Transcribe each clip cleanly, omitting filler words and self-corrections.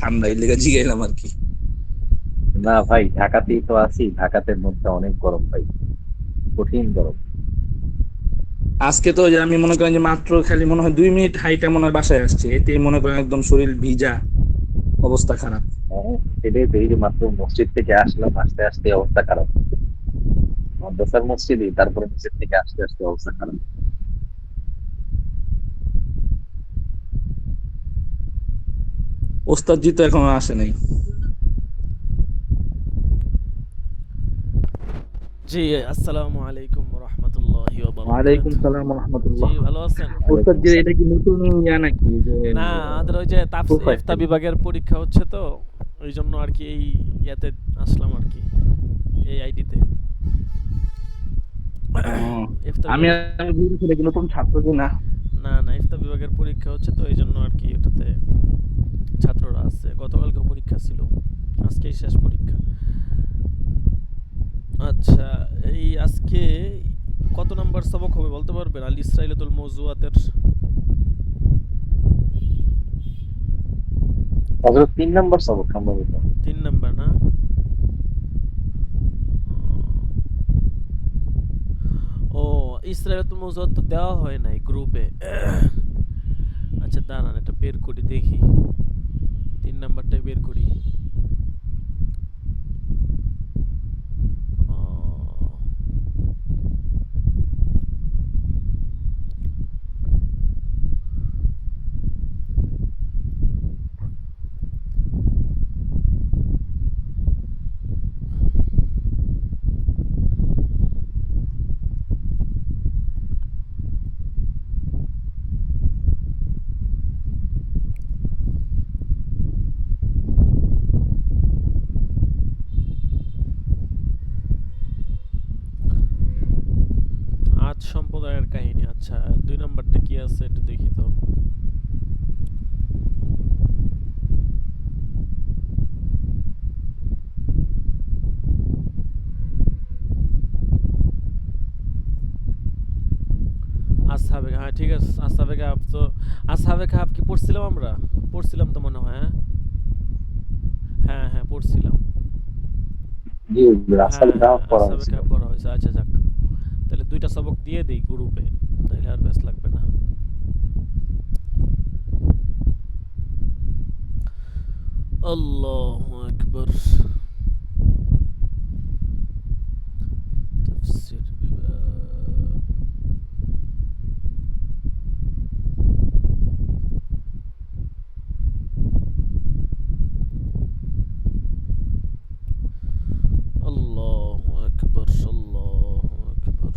ঠান্ডা, এই লেগে জিগাইলাম আর কি। না ভাই, ঢাকাতেই তো আছি, ঢাকাতে মধ্যে অনেক গরম ভাই, কঠিন গরম। আজকে তো ওই যে আমি মনে করেন যে মাত্র খালি মনে হয় 2 মিনিট হাইটা মনে হয় বাসায় আসছে, এতেই মনে করেন একদম শরীর ভিজা, অবস্থা খারাপ। হ্যাঁ, সেটাই তো, এই যে মাত্র মসজিদ থেকে আসলাম, আস্তে আস্তে অবস্থা খারাপ। মাদ্রাসার মসজিদই, তারপরে মসজিদ থেকে আস্তে আস্তে অবস্থা খারাপ। ওস্তাদ জি তো এখনো আসে নাই। জি, আসসালামু আলাইকুম রহমতুল্লাহি ওয়া ওয়ালাইকুম বারাকাতুহু। সালাম জি, রহমতুল্লাহ। ভালো আছেন? ওস্তাদ ওয়ালাইকুম জি এটা আসসালাম। কি নতুন ইয়া নাকি যে না, আমাদের ওই যে ইফতা প্রোফাইল? বিভাগের পরীক্ষা হচ্ছে তো, ওই জন্য আর কি এই ইয়াতে আসলাম আর কি, এই আইডিতে। ও, ইফতা আমি বিভাগ, আমি বুঝেছি নাকি নতুন ছাত্র কি না। না না, ইফতা বিভাগের পরীক্ষা হচ্ছে তো এই জন্য আর কি এটাতে ছাত্ররা আছে। গতকালকে পরীক্ষা ছিল, আজকেই শেষ পরীক্ষা। আচ্ছা, এই আজকে কত নাম্বার সবক হবে বলতে পারবেন? আল ইসরাইলাতুল মওজুয়াতের হযরত 3 নম্বর সবক সম্ভবত। 3 নাম্বার না? ও, ইসরায়েলের মৌজুদ তো দেওয়া হয় নাই গ্রুপে। আচ্ছা দাঁড়ান, এটা বের করি দেখি, 3 নাম্বারটাই বের করি। আজ সম্প্রদায়ের কাহিনী। আচ্ছা, 2 নাম্বারটা কি আছে একটু দেখি তো। আসহাবে, হ্যাঁ ঠিক আছে, আসহাবে কাহাফ তো। আসহাবে কাহাফ কি পড়ছিলাম আমরা? পড়ছিলাম তো মনে হয়, হ্যাঁ? হ্যাঁ হ্যাঁ পড়ছিলাম। জি, রাসূল হ্যাঁ দাওয়াত হ্যাঁ, করা আসহাবে হয়েছিল। কাহাফ পড়া হয়েছে। আচ্ছা যাক, তাহলে 2টা সবক দিয়ে দিই গ্রুপে, তাইলে আর ব্যস্ত লাগবে না। আল্লাহু আকবার। তাফসীর বিভাগ। আল্লাহু আকবার, আল্লাহু আকবার।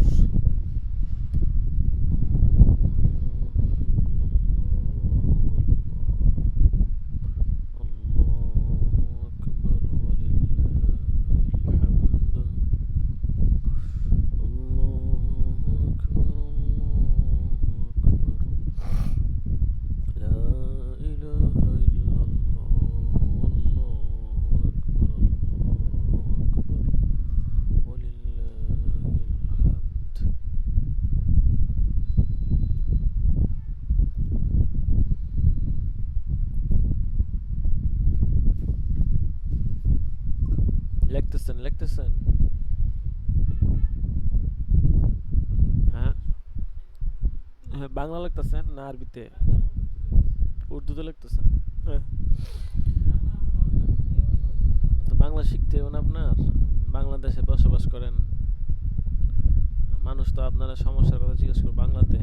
আল্লাহু আকবার ওয়ালিল্লাহিল হামদ। আল্লাহু আকবার, আল্লাহু আকবার। লা ইলাহা ইল্লাল্লাহ, আল্লাহু আকবার, আল্লাহু আকবার ওয়ালিল্লাহিল হামদ। লিখতেছেন লিখতেছেন? হ্যাঁ হ্যাঁ, বাংলা লিখতেছেন না আরবিতে? উর্দুতে লিখতেছেন? হ্যাঁ, তো বাংলা শিখতে হবে না আপনার? বাংলাদেশে বসবাস করেন, মানুষ তো আপনারা সমস্যার কথা জিজ্ঞেস করবে বাংলাতে।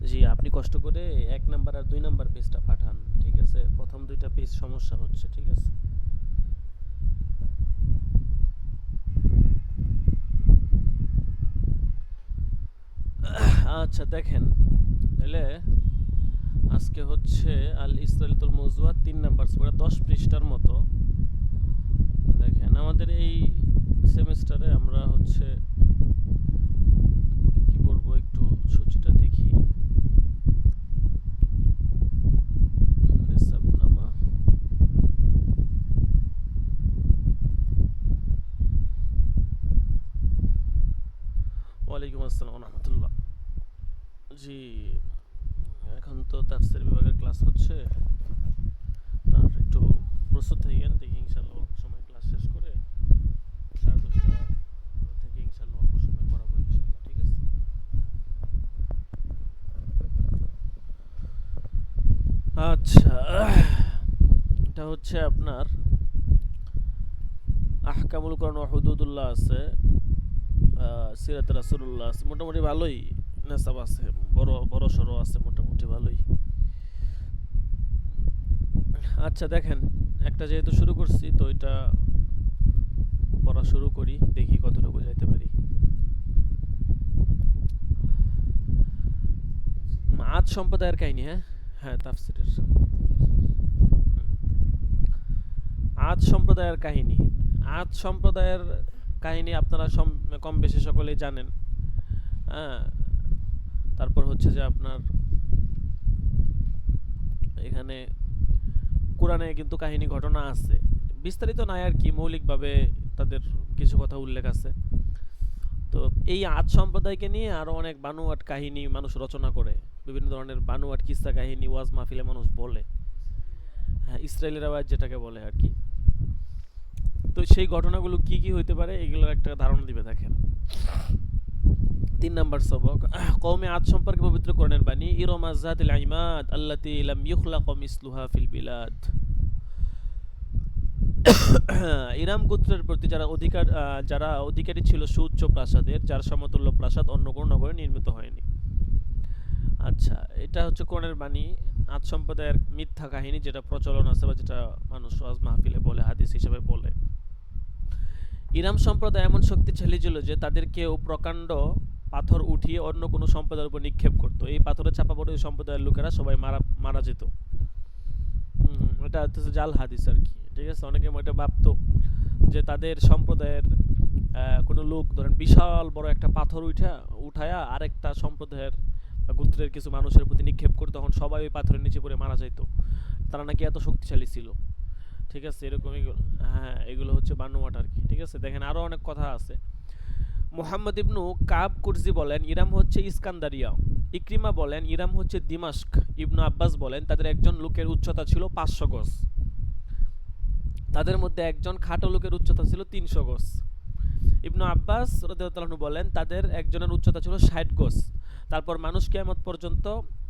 জি, আপনি কষ্ট করে 1 নাম্বার আর 2 নাম্বার পেজটা পাঠান, ঠিক আছে? প্রথম 2টা পেজ সমস্যা হচ্ছে, ঠিক আছে? আচ্ছা দেখেন, তাহলে আজকে হচ্ছে আল ইসরাইলাতুল মওজুআত 3 নাম্বার, পুরো 10 পৃষ্ঠার মতো। দেখেন আমাদের এই সেমিস্টারে আমরা হচ্ছে কি পড়বো, একটু সূচিটা দেখি। নিসাবনামা, ওয়ালাইকুম আসসালাম ওয়া রাহমাতুল্লাহ। জি, এখন তো তাফসীর বিভাগের ক্লাস হচ্ছে, আর একটু প্রস্তুত থাকেন, দেখি ইনশাআল্লাহ অল্প সময় ক্লাস শেষ করে 10:30 থেকে ইনশাআল্লাহ অল্প সময় করাবো ইনশাআল্লাহ, ঠিক আছে? আচ্ছা, এটা হচ্ছে আপনার আহকামুল কোরআন ওয়া হুদুদুল্লাহ আছে, সিরাত রাসূলুল্লাহ আছে, মোটামুটি ভালোই নেশাব আছে, বড় বড় সড়ো আছে, মোটামুটি ভালোই। আচ্ছা দেখেন, একটা যেহেতু শুরু করছি তো এটা পড়া শুরু করি, দেখি কতটুকু যাইতে পারি। আদ সম্প্রদায়ের কাহিনী, হ্যাঁ হ্যাঁ তাফসীরের। আদ সম্প্রদায়ের কাহিনী, আদ সম্প্রদায়ের কাহিনী আপনারা কম বেশি সকলেই জানেন। হ্যাঁ, তারপর হচ্ছে যে আপনার এখানে কোরআনে কিন্তু কাহিনী ঘটনা আছে, বিস্তারিত নাই আর কি, মৌলিকভাবে তাদের কিছু কথা উল্লেখ আছে। তো এই আদ সম্প্রদায়কে নিয়ে আরো অনেক বানোয়াট কাহিনী মানুষ রচনা করে, বিভিন্ন ধরনের বানোয়াট কিস্সা কাহিনী ওয়াজ মাহফিলে মানুষ বলে। হ্যাঁ, ইসরায়েলের আওয়াজ যেটাকে বলে আর কি। তো সেই ঘটনাগুলো কি কি হইতে পারে এগুলোর একটা ধারণা দিবে। দেখেন 3 নাম্বার সবক, কওমে আদ সম্পর্কে পবিত্র কোরআনের বাণী, ইরমা যাতিল ইমাদ আল্লাতী লাম ইখলাক মিসলুহা ফিল বিলাদ। ইরাম গোত্রের প্রতি যারা অধিকারী ছিল সুউচ্চ প্রাসাদের, যার সমতুল্য প্রাসাদ অন্য কোনো নগরে নির্মিত হয়নি। আচ্ছা, এটা হচ্ছে কোরআনের বাণী, আদ সম্প্রদায়ের মিথ্যা কাহিনী যেটা প্রচলন আছে বা যেটা মানুষ ওয়াজ মাহফিলে বলে, হাদিস হিসেবে বলে। ইরাম সম্প্রদায় এমন শক্তিশালী ছিল যে তাদের কেউ প্রকাণ্ড পাথর উঠিয়ে অন্য কোনো সম্প্রদায়ের উপর নিক্ষেপ করতো, এই পাথরে চাপা পড়ে ওই সম্প্রদায়ের লোকেরা সবাই মারা যেত। এটা হচ্ছে জাল হাদিস আর কি, ঠিক আছে? অনেকে এটা ভাবতো যে তাদের সম্প্রদায়ের কোনো লোক ধরেন বিশাল বড় একটা পাথর উঠায়া আরেকটা সম্প্রদায়ের গোত্রের কিছু মানুষের প্রতি নিক্ষেপ করতো, তখন সবাই ওই পাথরের নিচে পড়ে মারা যাইতো, তারা নাকি এত শক্তিশালী ছিল। ঠিক আছে, এরকম হ্যাঁ, এগুলো হচ্ছে বানোয়াট আর কি, ঠিক আছে? দেখেন আরো অনেক কথা আছে। মুহাম্মদ ইবনু কাব কুরজি বলেন ইরাম হচ্ছে ইস্কান্দারিয়া। ইকরিমা বলেন ইরাম হচ্ছে দিমাশক। ইবনু আব্বাস বলেন তাদের একজন লোকের উচ্চতা ছিল 500 গজ, তাদের মধ্যে একজন খাটো লোকের উচ্চতা ছিল 300 গজ। ইবনু আব্বাস রাদিয়াল্লাহু আনহু বলেন তাদের একজনের উচ্চতা ছিল 60 গজ, তারপর মানুষ কিয়ামত পর্যন্ত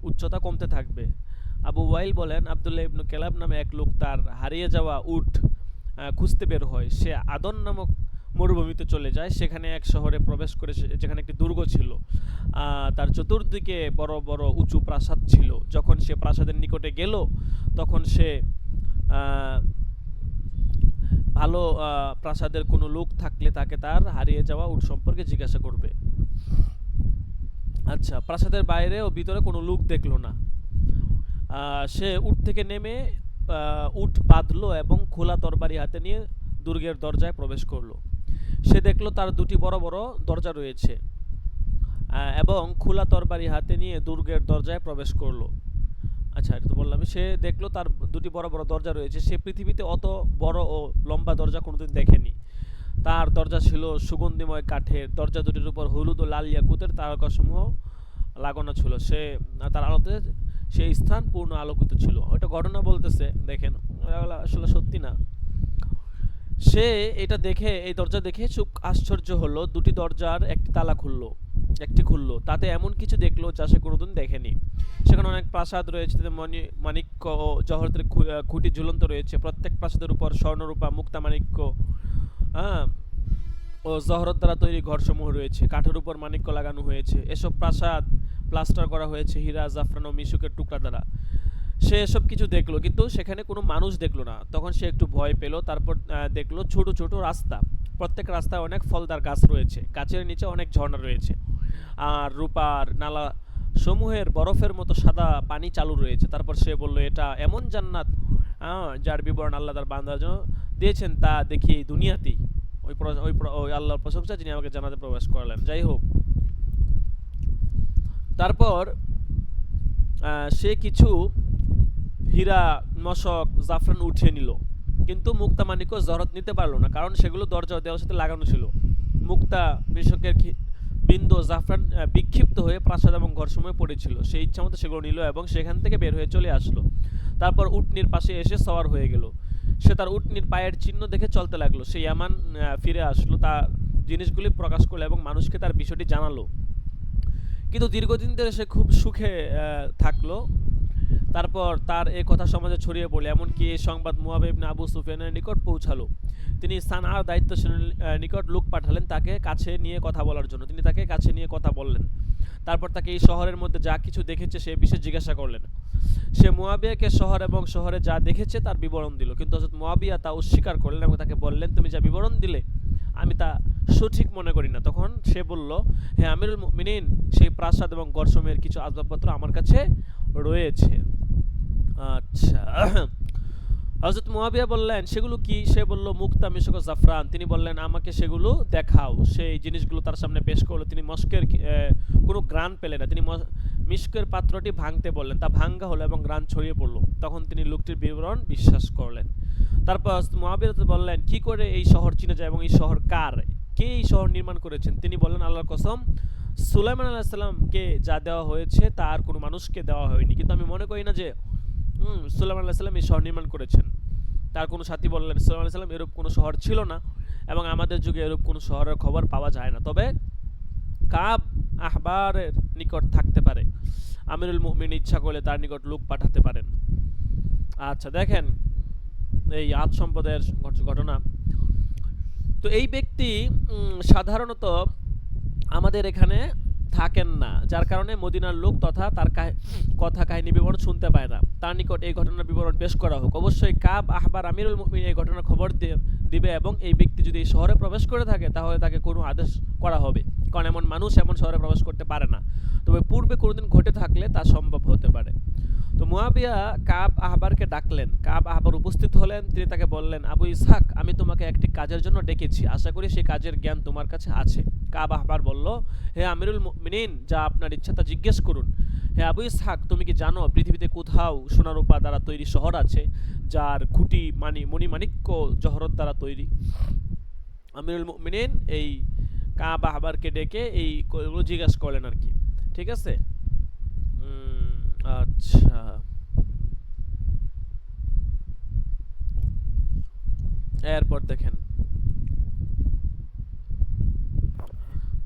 উচ্চতা কমতে থাকবে। আবু ওয়াইল বলেন আব্দুল্লাহ ইবনু কেলাব নামে এক লোক তার হারিয়ে যাওয়া উট খুঁজতে বের হয়, সে আদন নামক মরুভূমিতে চলে যায়, সেখানে এক শহরে প্রবেশ করে যেখানে একটি দুর্গ ছিল, তার চতুর্দিকে বড় বড় উঁচু প্রাসাদ ছিল। যখন সে প্রাসাদের নিকটে গেল তখন সে ভালো প্রাসাদের কোনো লোক থাকলে তাকে তার হারিয়ে যাওয়া উট সম্পর্কে জিজ্ঞাসা করবে। আচ্ছা, প্রাসাদের বাইরে ও ভিতরে কোনো লোক দেখলো না। সে উট থেকে নেমে উট বাঁধলো এবং খোলা তরবারি হাতে নিয়ে দুর্গের দরজায় প্রবেশ করলো। সে দেখলো তার দুটি বড় বড় দরজা রয়েছে এবং খোলা তরবারি হাতে নিয়ে দুর্গের দরজায় প্রবেশ করলো। আচ্ছা, এটা তো বললাম। সে দেখলো তার দুটি বড় বড় দরজা রয়েছে, সে পৃথিবীতে অত বড় ও লম্বা দরজা কোনোদিন দেখেনি। তার দরজা ছিল সুগন্ধিময় কাঠের, দরজা দুটির উপর হলুদ ও লাল ইয়াকুতের তারকাসমূহ লাগানো ছিল, তার আলোতে সেই স্থান পূর্ণ আলোকিত ছিল। ওটা ঘটনা বলতেছে, দেখেন আসলে সত্যি না। সে এটা দেখে, এই দরজা দেখে খুব আশ্চর্য হলো। দুটি দরজার একটি খুললো, তাতে এমন কিছু দেখলো যা সে কোনোদিন দেখেনি। সেখানে অনেক প্রাসাদ রয়েছে, তাতে মাণিক্য ও জহরতের খুঁটি ঝুলন্ত রয়েছে। প্রত্যেক প্রাসাদের উপর স্বর্ণরূপা মুক্তা মাণিক্য ও জহরত দ্বারা তৈরি ঘরসমূহ রয়েছে, কাঠের উপর মাণিক্য লাগানো হয়েছে। এসব প্রাসাদ প্লাস্টার করা হয়েছে হীরা, জাফরান ও মিশুকের টুকরা দ্বারা। সে এসব কিছু দেখলো কিন্তু সেখানে কোনো মানুষ দেখলো না। তখন সে একটু ভয় পেল। তারপর দেখলো ছোট ছোট রাস্তা, প্রত্যেক রাস্তায় অনেক ফলদার গাছ রয়েছে, গাছের নিচে অনেক ঝর্ণা রয়েছে, আর রূপার নালা সমূহের বরফের মতো সাদা পানি চালু রয়েছে। তারপর সে বলল, এটা এমন জান্নাত যার বিবরণ আল্লাহ তার বান্দার জন্য দিয়েছেন তা দেখি দুনিয়াতেই। ওই আল্লাহর প্রশংসা যিনি আমাকে জান্নাতে প্রবেশ করালেন। যাই হোক, তারপর সে কিছু হীরা, মশক, জাফরান উঠিয়ে নিল, কিন্তু মুক্তা মাণিক্য জহরত নিতে পারলো না, কারণ সেগুলো দরজা ও দেওয়ালের সাথে লাগানো ছিল। মুক্তা, মিশকের বিন্দু জাফরান বিক্ষিপ্ত হয়ে প্রাসাদ এবং ঘরসমূহে পড়েছিল। সে ইচ্ছামতো সেগুলো নিল এবং সেখান থেকে বের হয়ে চলে আসলো। তারপর উটনির পাশে এসে সওয়ার হয়ে গেল। সে তার উটনির পায়ের চিহ্ন দেখে চলতে লাগলো। সে ইয়ামান ফিরে আসলো, তার জিনিসগুলি প্রকাশ করলো এবং মানুষকে তার বিষয়টি জানালো। কিন্তু দীর্ঘদিন ধরে সে খুব সুখে থাকলো। তারপর তার এই কথা সমাজে ছড়িয়ে পড়লো, এমনকি এই সংবাদ মুয়াব ইবনে আবু সুফিয়ানের নিকট পৌঁছালো। তিনি সানআর দায়িত্বশীলের নিকট লোক পাঠালেন তাকে কাছে নিয়ে কথা বলার জন্য। তিনি তাকে কাছে নিয়ে কথা বললেন। তারপর তাকে এই শহরের মধ্যে যা কিছু দেখেছে সে বিষয়ে জিজ্ঞাসা করলেন। সে মুয়াবিয়াকে শহর এবং শহরে যা দেখেছে তার বিবরণ দিল, কিন্তু হযরত মুয়াবিয়া তা অস্বীকার করলেন এবং তাকে বললেন, তুমি যা বিবরণ দিলে আমি তা সঠিক মনে করি না। তখন সে বলল, হে আমিরুল মুমিনিন, সেই প্রাসাদ এবং গড়সমের কিছু আসবাবপত্র আমার কাছে রয়েছে। আচ্ছা। হযরত মুয়াবিয়া বললেন, সেগুলো কি? সে বলল, মুক্তা, মিশক ও জাফরান। তিনি বললেন, আমাকে সেগুলো দেখাও। সেই জিনিসগুলো তার সামনে পেশ করলো। তিনি মস্কের কোনো গ্রান পেলেন না। তিনি মিশকের পাত্রটি ভাঙতে বললেন, তা ভাঙ্গা হলো এবং গ্রান ছড়িয়ে পড়লো। তখন তিনি লোকটির বিবরণ বিশ্বাস করলেন। তারপর মুয়াবিয়া বললেন, কি করে এই শহর চিনে যায় এবং এই শহর কার? কে এই শহর নির্মাণ করেছেন? তিনি বললেন, আল্লাহর কসম, সুলাইমান আলাইহিস সালামকে যা দেওয়া হয়েছে তা আর কোনো মানুষকে দেওয়া হয়নি। কিন্তু আমি মনে করি না যে সুলাইমান আলাইহিস সালাম এই শহর নির্মাণ করেছেন। তার কোনো সাথী বললেন, সুলাইমান আলাইহিস সালাম এরূপ কোনো শহর ছিল না এবং আমাদের যুগে এরূপ কোনো শহরের খবর পাওয়া যায় না, তবে কাব আহবারের নিকট থাকতে পারে। আমিরুল মুমিনিন ইচ্ছা করলে তার নিকট লোক পাঠাতে পারেন। আচ্ছা, দেখেন এই আদ সম্প্রদায়ের ঘটনা। তো এই ব্যক্তি সাধারণত আমাদের এখানে থাকেন না, যার কারণে মদিনার লোক তথা তার কথা কাহিনী বিবরণ শুনতে পায় না। তার নিকট এই ঘটনার বিবরণ পেশ করা হোক। অবশ্যই কাব আহবার আমিরুল মুমিনিন এই ঘটনার খবর দিবে এবং এই ব্যক্তি যদি এই শহরে প্রবেশ করে থাকে তাহলে তাকে কোনো আদেশ করা হবে, কারণ এমন মানুষ এমন শহরে প্রবেশ করতে পারে না। তবে পূর্বে কোনোদিন ঘটে থাকলে তা সম্ভব হতে পারে। তো মুয়াবিয়া কাব আহবারকে ডাকলেন। কাব আহবার উপস্থিত হলেন। তিনি তাকে বললেন, আবু ইসহাক, আমি তোমাকে একটি কাজের জন্য ডেকেছি, আশা করি সেই কাজের জ্ঞান তোমার কাছে আছে। কাব আহবার বলল, হে আমিরুল মুমিনিন, যা আপনার ইচ্ছা তা জিজ্ঞেস করুন। হে আবু ইসহাক, তুমি কি জানো পৃথিবীতে কোথাও সোনারূপা দ্বারা তৈরি শহর আছে যার খুঁটি মণিমাণিক্য জহরত দ্বারা তৈরি? আমিরুল মুমিনিন এই কাব আহবারকে ডেকে এইগুলো জিজ্ঞাসা করলেন আর কি। ঠিক আছে। আচ্ছা, এরপর দেখেন,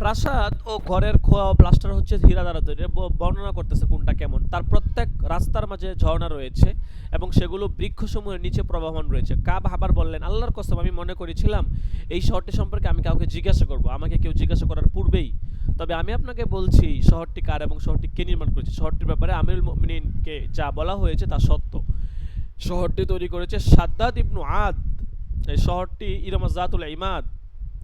প্রাসাদ ও ঘরের খোয়া ও প্লাস্টার হচ্ছে হীরা দ্বারা তৈরি। বর্ণনা করতেছে কোনটা কেমন। তার প্রত্যেক রাস্তার মাঝে ঝর্ণা রয়েছে এবং সেগুলো বৃক্ষসমূহের নিচে প্রবাহমান রয়েছে। কাব আহবার বললেন, আল্লাহর কসম, আমি মনে করেছিলাম এই শহরটি সম্পর্কে আমি কাউকে জিজ্ঞাসা করব, আমাকে কেউ জিজ্ঞাসা করার পূর্বেই। তবে আমি আপনাকে বলছি শহরটি কার এবং শহরটি কে নির্মাণ করেছে। শহরটির ব্যাপারে আমিরুল মুমিনিনকে যা বলা হয়েছে তা সত্য। শহরটি তৈরি করেছে সাদ্দাদ ইবনু আদ। এই শহরটি ইরমা জাতুল ইমাদ,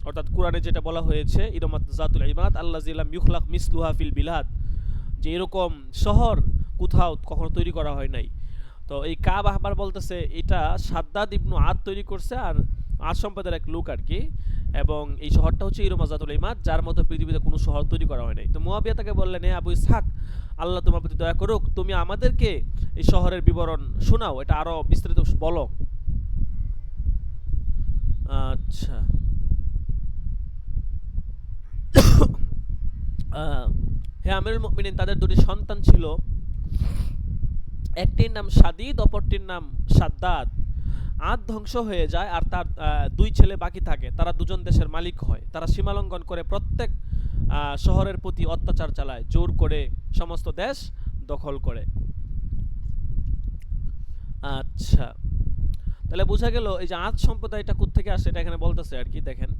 অর্থাৎ কোরআনে যেটা বলা হয়েছে ইরমাত জাতুল ইমাদ আল্লাযী লাম ইখলাক মিসলুহা ফিল বিলাদ, যে এরকম শহর কোথাও কখনো তৈরি করা হয় নাই। তো এই কাব আহবার বলতেছে এটা সাদ্দাদ ইবনু আদ তৈরি করছে, আর আদ সম্প্রদায়ের এক লোক আর কি। এবং এই শহরটা হচ্ছে ইরমা জাতুল ইমাদ, যার মতো পৃথিবীতে কোনো শহর তৈরি করা হয় নাই। তো মুয়াবিয়া তাকে বললেন, হে আবু ইসহাক, আল্লাহ তোমার প্রতি দয়া করুক, তুমি আমাদেরকে এই শহরের বিবরণ শোনাও, এটা আরো বিস্তারিত বলো। আচ্ছা। হে আমিরুল মুমিনিন, তাদের দুটি সন্তান ছিল, একটির নাম সাদিদ, অপরটির নাম সাদ্দাদ। আদ ধ্বংস হয়ে যায় আর তার দুই ছেলে বাকি থাকে। তারা দুজন দেশের মালিক হয়। তারা সীমালঙ্ঘন করে প্রত্যেক শহরের প্রতি অত্যাচার চালায়, জোর করে সমস্ত দেশ দখল করে। আচ্ছা, তাহলে বোঝা গেল এই যে আদ সম্প্রদায়টা কোত্থেকে আসে এটা এখানে বলতেছে আর কি। দেখেন,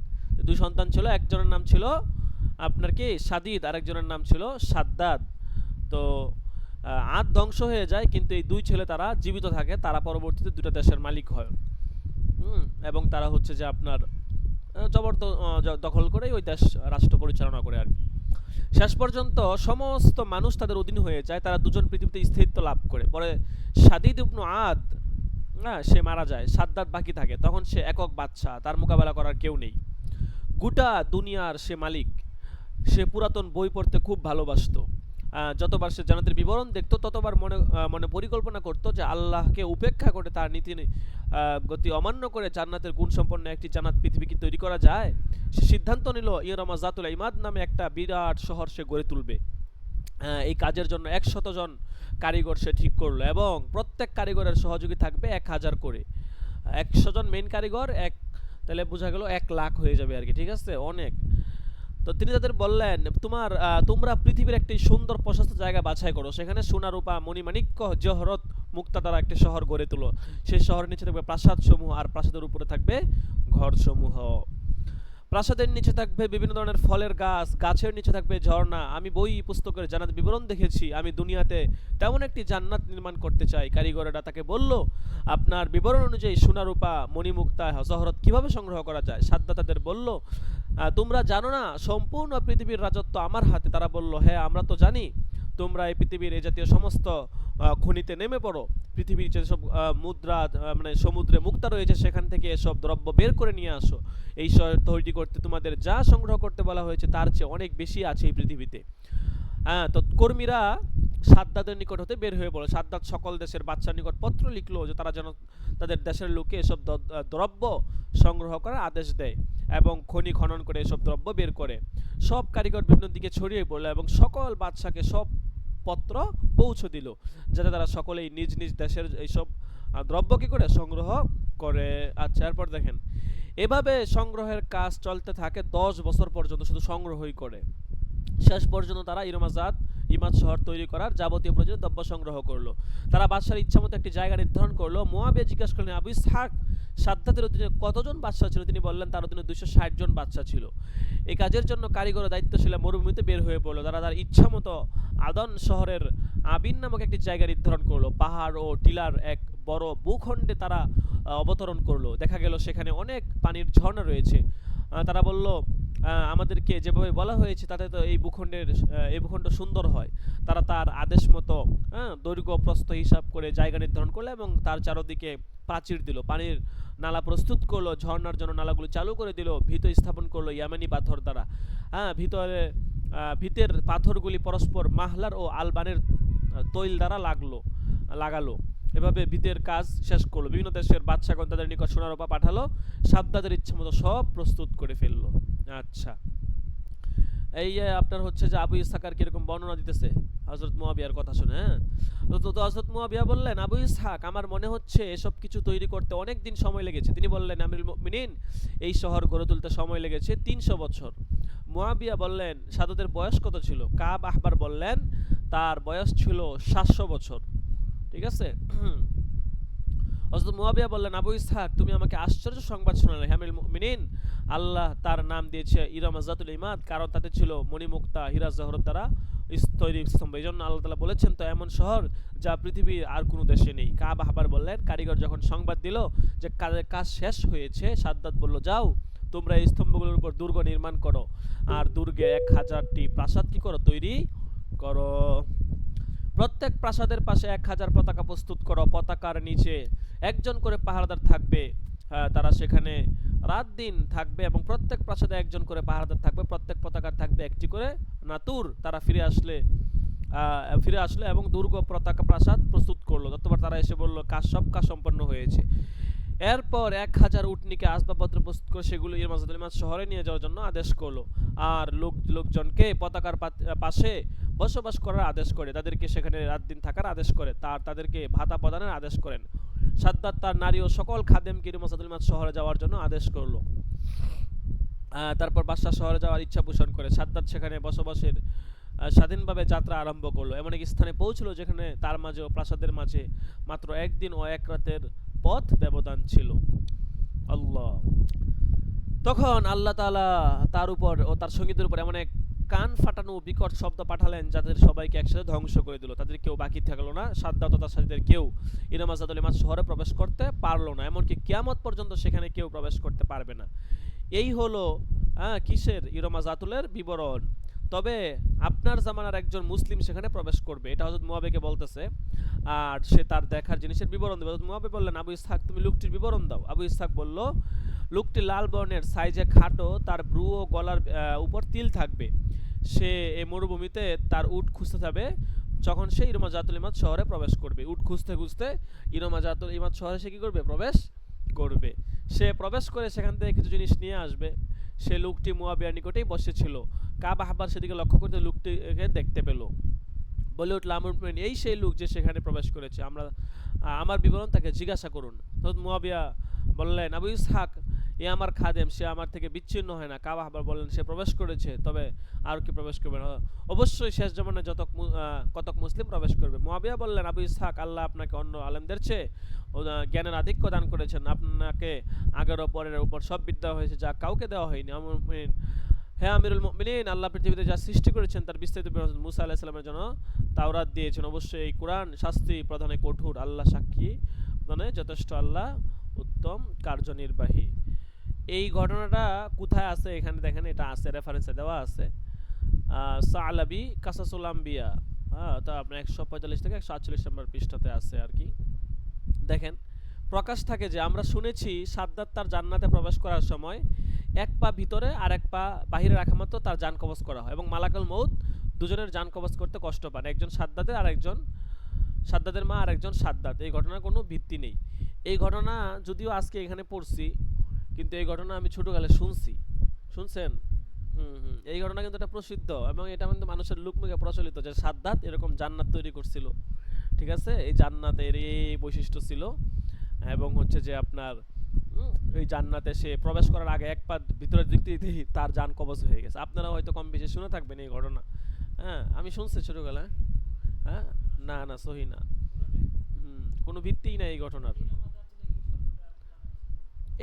দুই সন্তান ছিল, একজনের নাম ছিল আপনার কি সাদিদ, আরেকজনের নাম ছিল সাদ্দাদ। তো আদ ধ্বংস হয়ে যায়, কিন্তু এই দুই ছেলে তারা জীবিত থাকে। তারা পরবর্তীতে দুটো দেশের মালিক হয় এবং তারা হচ্ছে যে আপনার দখল করে ওই দেশ রাষ্ট্র পরিচালনা করে আর কি। শেষ পর্যন্ত সমস্ত মানুষ তাদের অধীন হয়ে যায়। তারা দুজন পৃথিবীতে স্থায়িত্ব লাভ করে। পরে সাদিদ ইবনু আদ সে মারা যায়, সাদ্দাদ বাকি থাকে। তখন সে একক বাদশা, তার মোকাবেলা করার কেউ নেই। গোটা দুনিয়ার সে মালিক। সে পুরাতন বই পড়তে খুব ভালোবাসতো। যতবার সে জান্নাতের বিবরণ দেখতো ততবার মনে মনে পরিকল্পনা করতো যে আল্লাহকে উপেক্ষা করে তার নীতি গতি অমান্য করে জান্নাতের গুণসম্পন্ন একটি জান্নাত পৃথিবী কি তৈরি করা যায়। সে সিদ্ধান্ত নিল ইরমা জাতুল ইমাদ নামে একটা বিরাট শহর সে গড়ে তুলবে। এই কাজের জন্য 100 জন কারিগর সে ঠিক করলো এবং প্রত্যেক কারিগরের সহযোগী থাকবে 1000 করে। 100 জন মেইন কারিগর, তাহলে বোঝা গেল 1,00,000 হয়ে যাবে আর কি, ঠিক আছে, অনেক। তো তিনি তাদের বললেন, তোমরা পৃথিবীর একটি সুন্দর প্রশস্ত জায়গা বাছাই করো, সেখানে সোনা রূপা মণিমাণিক্য জহরত মুক্তা দ্বারা একটি শহর গড়ে তুলো। সেই শহরের নিচে থাকবে প্রাসাদ সমূহ আর প্রাসাদের উপরে থাকবে ঘর সমূহ। প্রাসাদের নিচে থাকবে বিভিন্ন ধরনের ফলের গাছ, গাছের নিচে থাকবে ঝর্ণা। আমি বই পুস্তকের জান্নাত বিবরণ দেখেছি, আমি দুনিয়াতে তেমন একটি জান্নাত নির্মাণ করতে চাই। কারিগরেরা তাকে বলল, আপনার বিবরণ অনুযায়ী সোনা রূপা মণিমুক্তা জহরত কিভাবে সংগ্রহ করা যায়? সাদ্দাত তাদের বলল, তোমরা জানো না সম্পূর্ণ পৃথিবীর রাজত্ব আমার হাতে? তারা বলল, হ্যাঁ আমরা তো জানি। তোমরা এই পৃথিবীর এই জাতীয় সমস্ত খনিতে নেমে পড়ো, পৃথিবীর যেসব মুদ্রা মানে সমুদ্রে মুক্তা রয়েছে সেখান থেকে এসব দ্রব্য বের করে নিয়ে আসো। এই শহর তৈরি করতে তোমাদের যা সংগ্রহ করতে বলা হয়েছে তার চেয়ে অনেক বেশি আছে এই পৃথিবীতে। তো কর্মীরা সাদ্দাতের নিকট হতে বের হয়ে পড়ে। সাদ্দাত সকল দেশের বাদশার নিকট পত্র লিখলো যে তারা যেন তাদের দেশের লোকে এসব দ্রব্য সংগ্রহ করার আদেশ দেয় এবং খনি খনন করে এসব দ্রব্য বের করে। সব কারিগর বিভিন্ন দিকে ছড়িয়ে পড়লো এবং সকল বাদশাকে সব পত্র পৌঁছে দিল, যাতে তারা সকলেই নিজ নিজ দেশের এইসব দ্রব্য কি করে সংগ্রহ করে। আচ্ছা, এরপর দেখেন, এভাবে সংগ্রহের কাজ চলতে থাকে 10 বছর পর্যন্ত, শুধু সংগ্রহই করে। শেষ পর্যন্ত তারা ইমাদ শহর তৈরি করার যাবতীয় প্রয়োজনীয় দ্রব্য সংগ্রহ করলো। তারা বাদশার ইচ্ছা মতো একটি জায়গা নির্ধারণ করলো। মুয়াবিয়া জিজ্ঞাসা করলেন, আবু ইসহাক, সাদ্দাতের অধীনে কতজন বাদশা ছিল? তিনি বললেন, তার অধীনে 260 জন বাদশা ছিল। এই কাজের জন্য কারিগর দায়িত্বশীল মরুভূমিতে বের হয়ে পড়লো। তারা তার ইচ্ছা মতো আদন শহরের আবিন নামক একটি জায়গা নির্ধারণ করলো। পাহাড় ও টিলার এক বড় ভূখণ্ডে তারা অবতরণ করলো। দেখা গেল সেখানে অনেক পানির ঝর্ণা রয়েছে। তারা বলল, আমাদেরকে যেভাবে বলা হয়েছে তাতে তো এই ভূখণ্ড সুন্দর হয়। তারা তার আদেশ মতো দৈর্ঘ্য প্রস্থ হিসাব করে জায়গা নির্ধারণ করলো এবং তার চারদিকে প্রাচীর দিল, পানির নালা প্রস্তুত করলো, ঝর্ণার জন্য নালাগুলো চালু করে দিল, ভিত স্থাপন করলো ইয়ামানি পাথর দ্বারা। ভিতের পাথরগুলি পরস্পর মাহলার ও আলবানের তৈল দ্বারা লাগালো। এভাবে ভিতের কাজ শেষ করলো। বিভিন্ন দেশের বাদশাগণ তাদের নিকট সোনা রূপা পাঠালো। সাদ্দাতের ইচ্ছা মতো সব প্রস্তুত করে ফেললো। আচ্ছা, এই আপনার হচ্ছে যে আবু ইসহাক কিরকম বর্ণনা দিতেছে হযরত মুয়াবিয়ার কথা শুনে। হ্যাঁ, তো হযরত মুয়াবিয়া বললেন, আবু ইসহাক, আমার মনে হচ্ছে এসব কিছু তৈরি করতে অনেক দিন সময় লেগেছে। তিনি বললেন, আমিরুল মুমিনিন, এই শহর গড়ে তুলতে সময় লেগেছে 300 বছর। মুয়াবিয়া বললেন, সাদ্দাতের বয়স কত ছিল? কাব আহবার বললেন, তার বয়স ছিল 700 বছর। ঠিক আছে। হযরত মুয়াবিয়া বললেন, আবু ইসহাক, তুমি আমাকে আশ্চর্য সংবাদ শোনালে। হে আমিরুল মুমিনিন, আল্লাহ তার নাম দিয়েছে ইরম জাতুল ইমাদ, কারণ তাতে ছিল মণিমুক্তা হীরা জহরত দ্বারা তৈরি স্তম্ভ। এই জন্য আল্লাহ তাআলা বলেছেন, তো এমন শহর যা পৃথিবীর আর কোনো দেশে নেই। কাব আহবার বললেন, কারিগর যখন সংবাদ দিল যে কাজ শেষ হয়েছে, সাদ্দাত বলল, যাও তোমরা এই স্তম্ভগুলোর উপর দুর্গ নির্মাণ করো আর দুর্গে 1000টি প্রাসাদ কি করো, তৈরি করো। প্রত্যেক প্রাসাদের পাশে 1000 পতাকা প্রস্তুত করো। পতাকার নিচে একজন করে পাহারাদার থাকবে। তারা সেখানে রাত দিন থাকবে এবং প্রত্যেক প্রাসাদে একজন করে পাহারাদার থাকবে। প্রত্যেক পতাকার থাকবে একটি করে নাতুর। তারা ফিরে আসলে এবং দুর্গ পতাকা প্রাসাদ প্রস্তুত করলো। ততবার তারা এসে বলল, সব কাজ সম্পন্ন হয়েছে। এরপর 1000 উটনিকে আসবাবপত্র প্রস্তুত করে সেগুলো ইরমাজ শহরে নিয়ে যাওয়ার জন্য আদেশ করলো। আর লোকজনকে পতাকার পাশে বসবাস করার আদেশ করে, তাদেরকে সেখানে রাত দিন থাকার আদেশ করে, তাদেরকে ভাতা প্রদানের আদেশ করেন। সাদ্দাত তার নারী ও সকল খাদেমকে ইরমাজ শহরে যাওয়ার জন্য আদেশ করলো। তারপর বাদশাহ শহরে যাওয়ার ইচ্ছা পোষণ করে। সাদ্দাত সেখানে বসবাসের স্বাধীনভাবে যাত্রা আরম্ভ করলো। এমন এক স্থানে পৌঁছলো যেখানে তার মাঝে ও প্রাসাদের মাঝে মাত্র 1 দিন ও 1 রাতের পথ ব্যবধান ছিল। আল্লাহ। তখন আল্লাহ তাআলা তার উপর ও তার সঙ্গীদের উপর এমন এক কান ফাটানো বিকট শব্দ পাঠালেন যাদের সবাইকে একসাথে ধ্বংস করে দিল। তাদের কেউ বাকি থাকলো না। সাদ্দাত ও তার সাথীদের কেউ ইরম জাতুল ইমাদ শহরে প্রবেশ করতে পারলো না। এমনকি কিয়ামত পর্যন্ত সেখানে কেউ প্রবেশ করতে পারবে না। এই হলো কিসের ইরম জাতুলের বিবরণ। তবে আপনার জামানার একজন মুসলিম সেখানে প্রবেশ করবে, এটা হযরত মুয়াবিয়াকে বলতেছে, আর সে তার দেখার জিনিসের বিবরণ দেবে। হযরত মুয়াবিয়া বললেন, আবু ইসহাক, তুমি লোকটির বিবরণ দাও। আবু ইসহাক বলল, লোকটি লাল বর্ণের, সাইজে খাটো, তার ভ্রু ও গলার উপর তিল থাকবে। সে এই মরুভূমিতে তার উট খুঁজতে যাবে, যখন সে ইরমা জাতুল ইমাদ শহরে প্রবেশ করবে। উট খুঁজতে খুঁজতে ইরমা জাতুল ইমাদ শহরে সে কী করবে? প্রবেশ করবে। সে প্রবেশ করে সেখান থেকে কিছু জিনিস নিয়ে আসবে। সে লোকটি মুয়াবিয়ার নিকটেই বসেছিল। কাবা আহবার সেদিকে লক্ষ্য করতে লোকটিকে দেখতে পেল, বলে উঠল, আমর মুমিন, এই সেই লোক যে সেখানে প্রবেশ করেছে, আমার বিবরণ তাকে জিজ্ঞাসা করুন। হযরত মুয়াবিয়া বললেন, আবু ইসহাক, এ আমার খাদেম, সে আমার থেকে বিচ্ছিন্ন হয় না। কাবা আহবার বললেন, সে প্রবেশ করেছে, তবে আর কি প্রবেশ করবে না? অবশ্যই শেষ জমানায় কতক মুসলিম প্রবেশ করবে। মুয়াবিয়া বললেন, আবু ইসহাক, আল্লাহ আপনাকে অন্য আলেমদের চেয়ে জ্ঞানের আধিক্য দান করেছেন। আপনাকে আগের ও পরের উপর সব বিদ্যা হয়েছে, যা কাউকে দেওয়া হয়নি। আমর মুমিন, হে আমিরুল মুমিনিন, আল্লাহ পৃথিবীতে যা সৃষ্টি করেছেন তার বিস্তারিত বিবরণ মুসা আলাইহিস সালামের জন্য তাওরাত দিয়েছেন। অবশ্যই এই কোরআন শাস্তি প্রদানে কঠোর, আল্লাহ সাক্ষী প্রদানে যথেষ্ট, আল্লাহ উত্তম কার্যনির্বাহী। এই ঘটনাটা কোথায় আছে? এখানে দেখেন, এটা আছে, রেফারেন্সে দেওয়া আছে, সালাবি কাসাসুল আম্বিয়া, হ্যাঁ, তা আপনার 145 থেকে 148 নম্বর পৃষ্ঠাতে আছে আর কি। দেখেন, প্রকাশ থাকে যে আমরা শুনেছি সাদ্দাত তার জান্নাতে প্রবেশ করার সময় এক পা ভিতরে আর এক পা বাহিরে রাখা মাত্র তার জান কবজ করা হয়, এবং মালাকুল মউত দুজনের জান কবজ করতে কষ্ট পান, একজন সাদ্দাতের আর একজন সাদ্দাতের মা আর একজন সাদ্দাত। এই ঘটনার কোনো ভিত্তি নেই। এই ঘটনা যদিও আজকে এখানে পড়ছি, কিন্তু এই ঘটনা আমি ছোটোকালে শুনছেন? এই ঘটনা কিন্তু এটা প্রসিদ্ধ, এবং এটা কিন্তু মানুষের লোকমুখে প্রচলিত যে সাদ্দাত এরকম জান্নাত তৈরি করছিল। ঠিক আছে, এই জান্নাতের এই বৈশিষ্ট্য ছিল, এবং হচ্ছে যে আপনার এই জান্নাতে সে প্রবেশ করার আগে এক পা ভিতরের দিক দিয়ে তার জান কবজ হয়ে গেছে। আপনারা হয়তো কম বেশি শুনে থাকবেন এই ঘটনা। হ্যাঁ, আমি শুনছি ছোটোবেলায়। হ্যাঁ, না না, সহি না। কোনো ভিত্তিই নাই এই ঘটনার।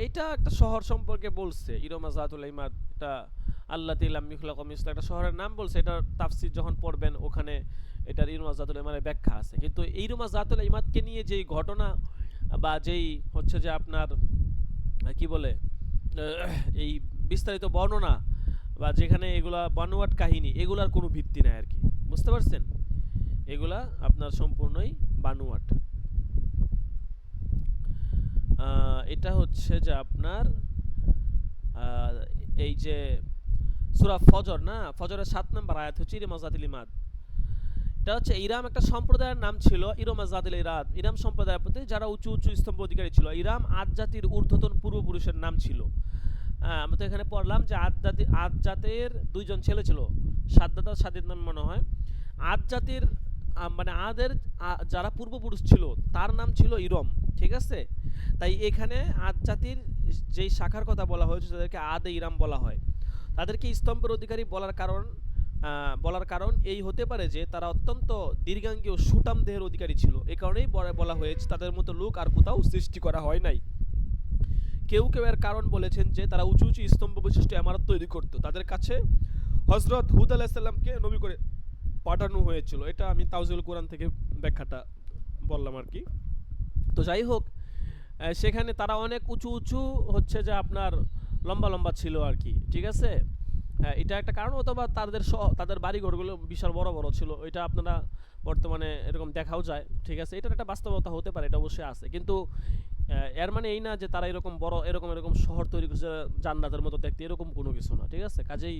এইটা একটা শহর সম্পর্কে বলছে, ইরমা জাতুল ইমাদ, এটা আল্লাহ তিলাম মিখলাকুম ইসলা, একটা শহরের নাম বলছে। এটার তাফসির যখন পড়বেন ওখানে এটার ইরমা জাতুল ইমাদের ব্যাখ্যা আছে। কিন্তু ইরমা জাতুল ইমাদকে নিয়ে যেই ঘটনা বা যেই হচ্ছে যে আপনার কি বলে এই বিস্তারিত বর্ণনা বা যেখানে এগুলা বানোয়াট কাহিনী, এগুলার কোনো ভিত্তি নাই আর কি। বুঝতে পারছেন? এগুলা আপনার সম্পূর্ণই বানোয়াট। এটা হচ্ছে যে আপনার এই যে সূরা ফজর, না, ফজরের 7 নম্বর আয়াত হচ্ছে ইরমা জাতুল ইমাদ। এটা হচ্ছে ইরাম একটা সম্প্রদায়ের নাম ছিল, ইরমা জাতুল ইরাদ। ইরাম সম্প্রদায়ের প্রতি যারা উঁচু উঁচু স্তম্ভ অধিকারী ছিল। ইরাম আদ জাতির ঊর্ধ্বতন পূর্বপুরুষের নাম ছিল। আমরা তো এখানে পড়লাম যে আদ জাতের দুইজন ছেলে ছিল, সাদ্দাত আর সাদিদ নাম মনে হয়। আদ জাতির মানে আদের যারা পূর্বপুরুষ ছিল তার নাম ছিল ইরম। ঠিক আছে, তাই এখানে আদ জাতির যেই শাখার কথা বলা হয়েছে তাদেরকে আদ ইরাম বলা হয়। তাদেরকে স্তম্ভের অধিকারী বলার কারণ এই হতে পারে যে তারা অত্যন্ত দীর্ঘাঙ্গী ও সুটাম দেহের অধিকারী ছিল। এ কারণেই বলা হয়েছে তাদের মতো লোক আর কোথাও সৃষ্টি করা হয় নাই। কেউ কেউ এর কারণ বলেছেন যে তারা উঁচু উঁচু স্তম্ভ বিশিষ্ট ইমারত তৈরি করত। তাদের কাছে হযরত হুদ আলাইহিস সালামকে নবী করে পাঠানো হয়েছিল। এটা আমি তাওজিউল কোরআন থেকে ব্যাখ্যাটা বললাম আর কি। তো যাই হোক, সেখানে তারা অনেক উঁচু উঁচু হচ্ছে যে আপনার লম্বা লম্বা ছিল আর কি। ঠিক আছে, হ্যাঁ, এটা একটা কারণ। অথবা তাদের বাড়িঘরগুলো বিশাল বড় বড় ছিল, এটা আপনারা বর্তমানে এরকম দেখাও যায়। ঠিক আছে, এটার একটা বাস্তবতা হতে পারে, এটা অবশ্যই আছে। কিন্তু এর মানে এই না যে তারা এরকম বড় এরকম শহর তৈরি করছে জান্নাতের মতো দেখতে, এরকম কোনো কিছু না। ঠিক আছে, কাজেই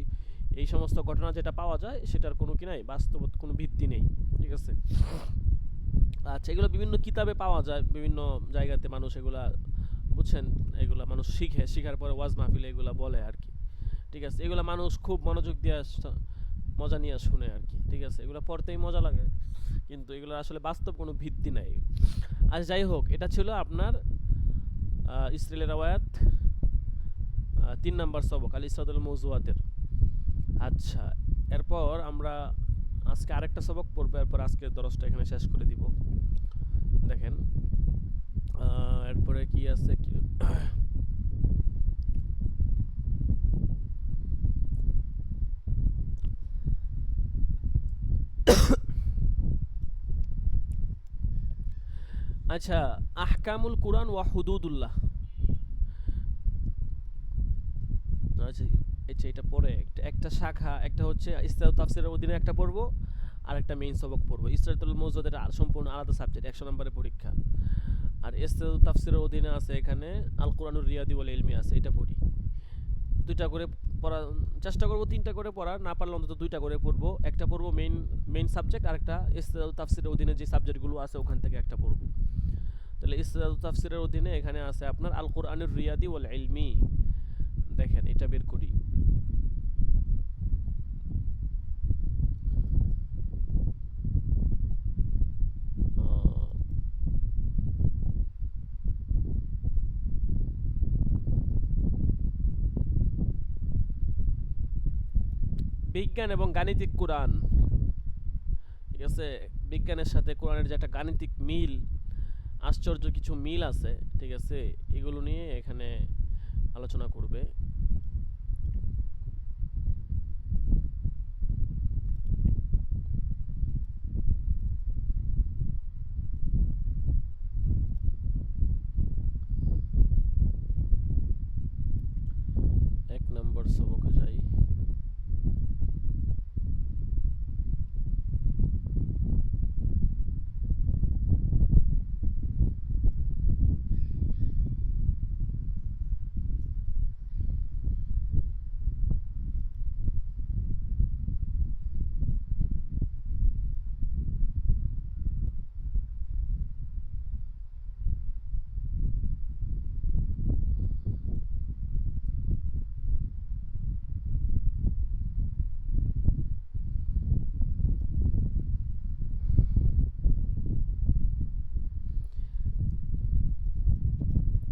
এই সমস্ত ঘটনা যেটা পাওয়া যায় সেটার কোনো কি নাই, বাস্তব কোনো ভিত্তি নেই। ঠিক আছে, আচ্ছা, এগুলো বিভিন্ন কিতাবে পাওয়া যায়, বিভিন্ন জায়গাতে মানুষ এগুলা, বুঝছেন, এগুলা মানুষ শিখার পরে ওয়াজ মাহফিলে এগুলা বলে আর কি। ঠিক আছে, এগুলা মানুষ খুব মনোযোগ দিয়ে মজা নিয়ে শুনে আর কি। ঠিক আছে, এগুলো পড়তেই মজা লাগে, কিন্তু এগুলোর আসলে বাস্তব কোনো ভিত্তি নাই। আচ্ছা, যাই হোক, এটা ছিল আপনার ইসরাইলের রওয়ায়াত 3 নম্বর সবক আল ইসরাতুল মওজুয়াতের। আচ্ছা, এরপর আমরা আজকে আরেকটা সবক পড়বো, এরপর আজকে দরসটা এখানে শেষ করে দিব। দেখেন, এরপরে কি আছে কি আচ্ছা, আহকামুল কুরআন ওয়া হুদুদুল্লাহ। আচ্ছা, এটা পরে একটা শাখা, একটা হচ্ছে ইসলাহ তাফসীরের অধীনে একটা পড়বো, আর একটা মেইন সবক পড়বো। ইসরাতুল মওজুদের সম্পূর্ণ আলাদা সাবজেক্ট, 100 নম্বরের পরীক্ষা। আর ইসলাহ তাফসীরের অধীনে আছে এখানে আল কুরআনুর রিয়াদি ওয়াল ইলমি আছে, এটা পড়ি। দুইটা করে পড়া চেষ্টা করব 3টা করে পড়ার, না পারলে অন্তত 2টা করে পড়বো। একটা পড়বো মেইন সাবজেক্ট, আর একটা ইসতিলাহ তাফসিরের অধীনে যে সাবজেক্টগুলো আছে ওখান থেকে একটা পড়বো। তাহলে ইসতিলাহ তাফসিরের অধীনে এখানে আছে আপনার আল কোরআনুর রিয়াদি ওয়াল ইলমি। দেখেন এটা বের করি। বিজ্ঞান এবং গাণিতিক কোরআন, ঠিক আছে। বিজ্ঞানের সাথে কোরআনের যে একটা গাণিতিক মিল, আশ্চর্য কিছু মিল আছে, ঠিক আছে, এগুলো নিয়ে এখানে আলোচনা করবে। এক নম্বর সবকে যাই।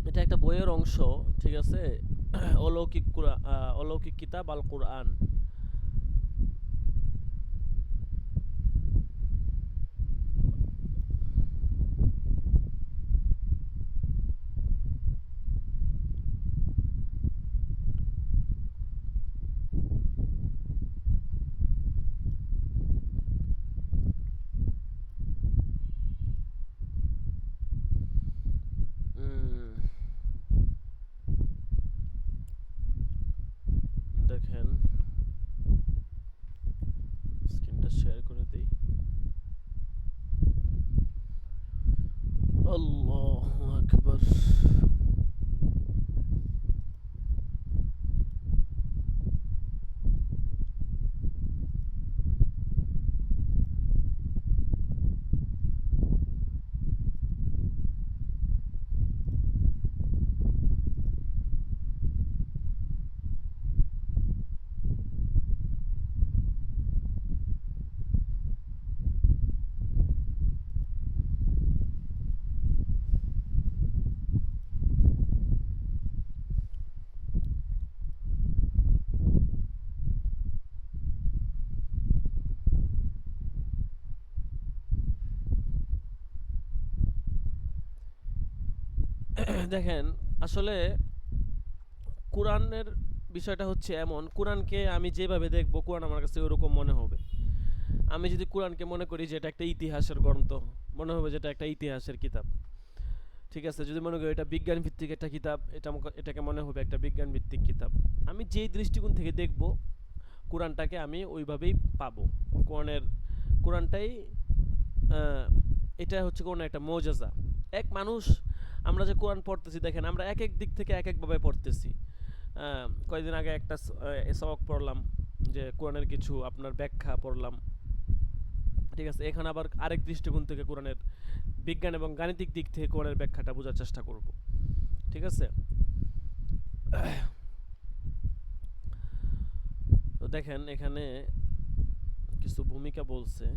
এটা একটা বইয়ের অংশ, ঠিক আছে। অলৌকিক কিতাব আল কোরআন। উম, দেখেন স্ক্রিনটা শেয়ার করে দিই। আল্লাহু আকবার। দেখেন আসলে কোরআনের বিষয়টা হচ্ছে এমন, কোরআনকে আমি যেভাবে দেখব কোরআন আমার কাছে ওরকম মনে হবে। আমি যদি কোরআনকে মনে করি যে এটা একটা ইতিহাসের গ্রন্থ, মনে হবে যেটা একটা ইতিহাসের কিতাব, ঠিক আছে। যদি মনে করি এটা বিজ্ঞান ভিত্তিক একটা কিতাব, এটাকে মনে হবে একটা বিজ্ঞান ভিত্তিক কিতাব। আমি যেই দৃষ্টিকোণ থেকে দেখব কোরআনটাকে আমি ওইভাবেই পাবো। কোরআনটাই এটা হচ্ছে কোরআন একটা মৌজাজা। এক মানুষ, আমরা যে কোরআন পড়তেছি দেখেন আমরা এক এক দিক থেকে এক একভাবে পড়তেছি। কয়েকদিন আগে একটা সবক পড়লাম, যে কোরআনের কিছু আপনার ব্যাখ্যা পড়লাম, ঠিক আছে। এখানে আবার আরেক দৃষ্টিকোণ থেকে কোরআনের বিজ্ঞান এবং গাণিতিক দিক থেকে কোরআনের ব্যাখ্যাটা বোঝার চেষ্টা করব, ঠিক আছে। তো দেখেন এখানে কিছু ভূমিকা বলছে।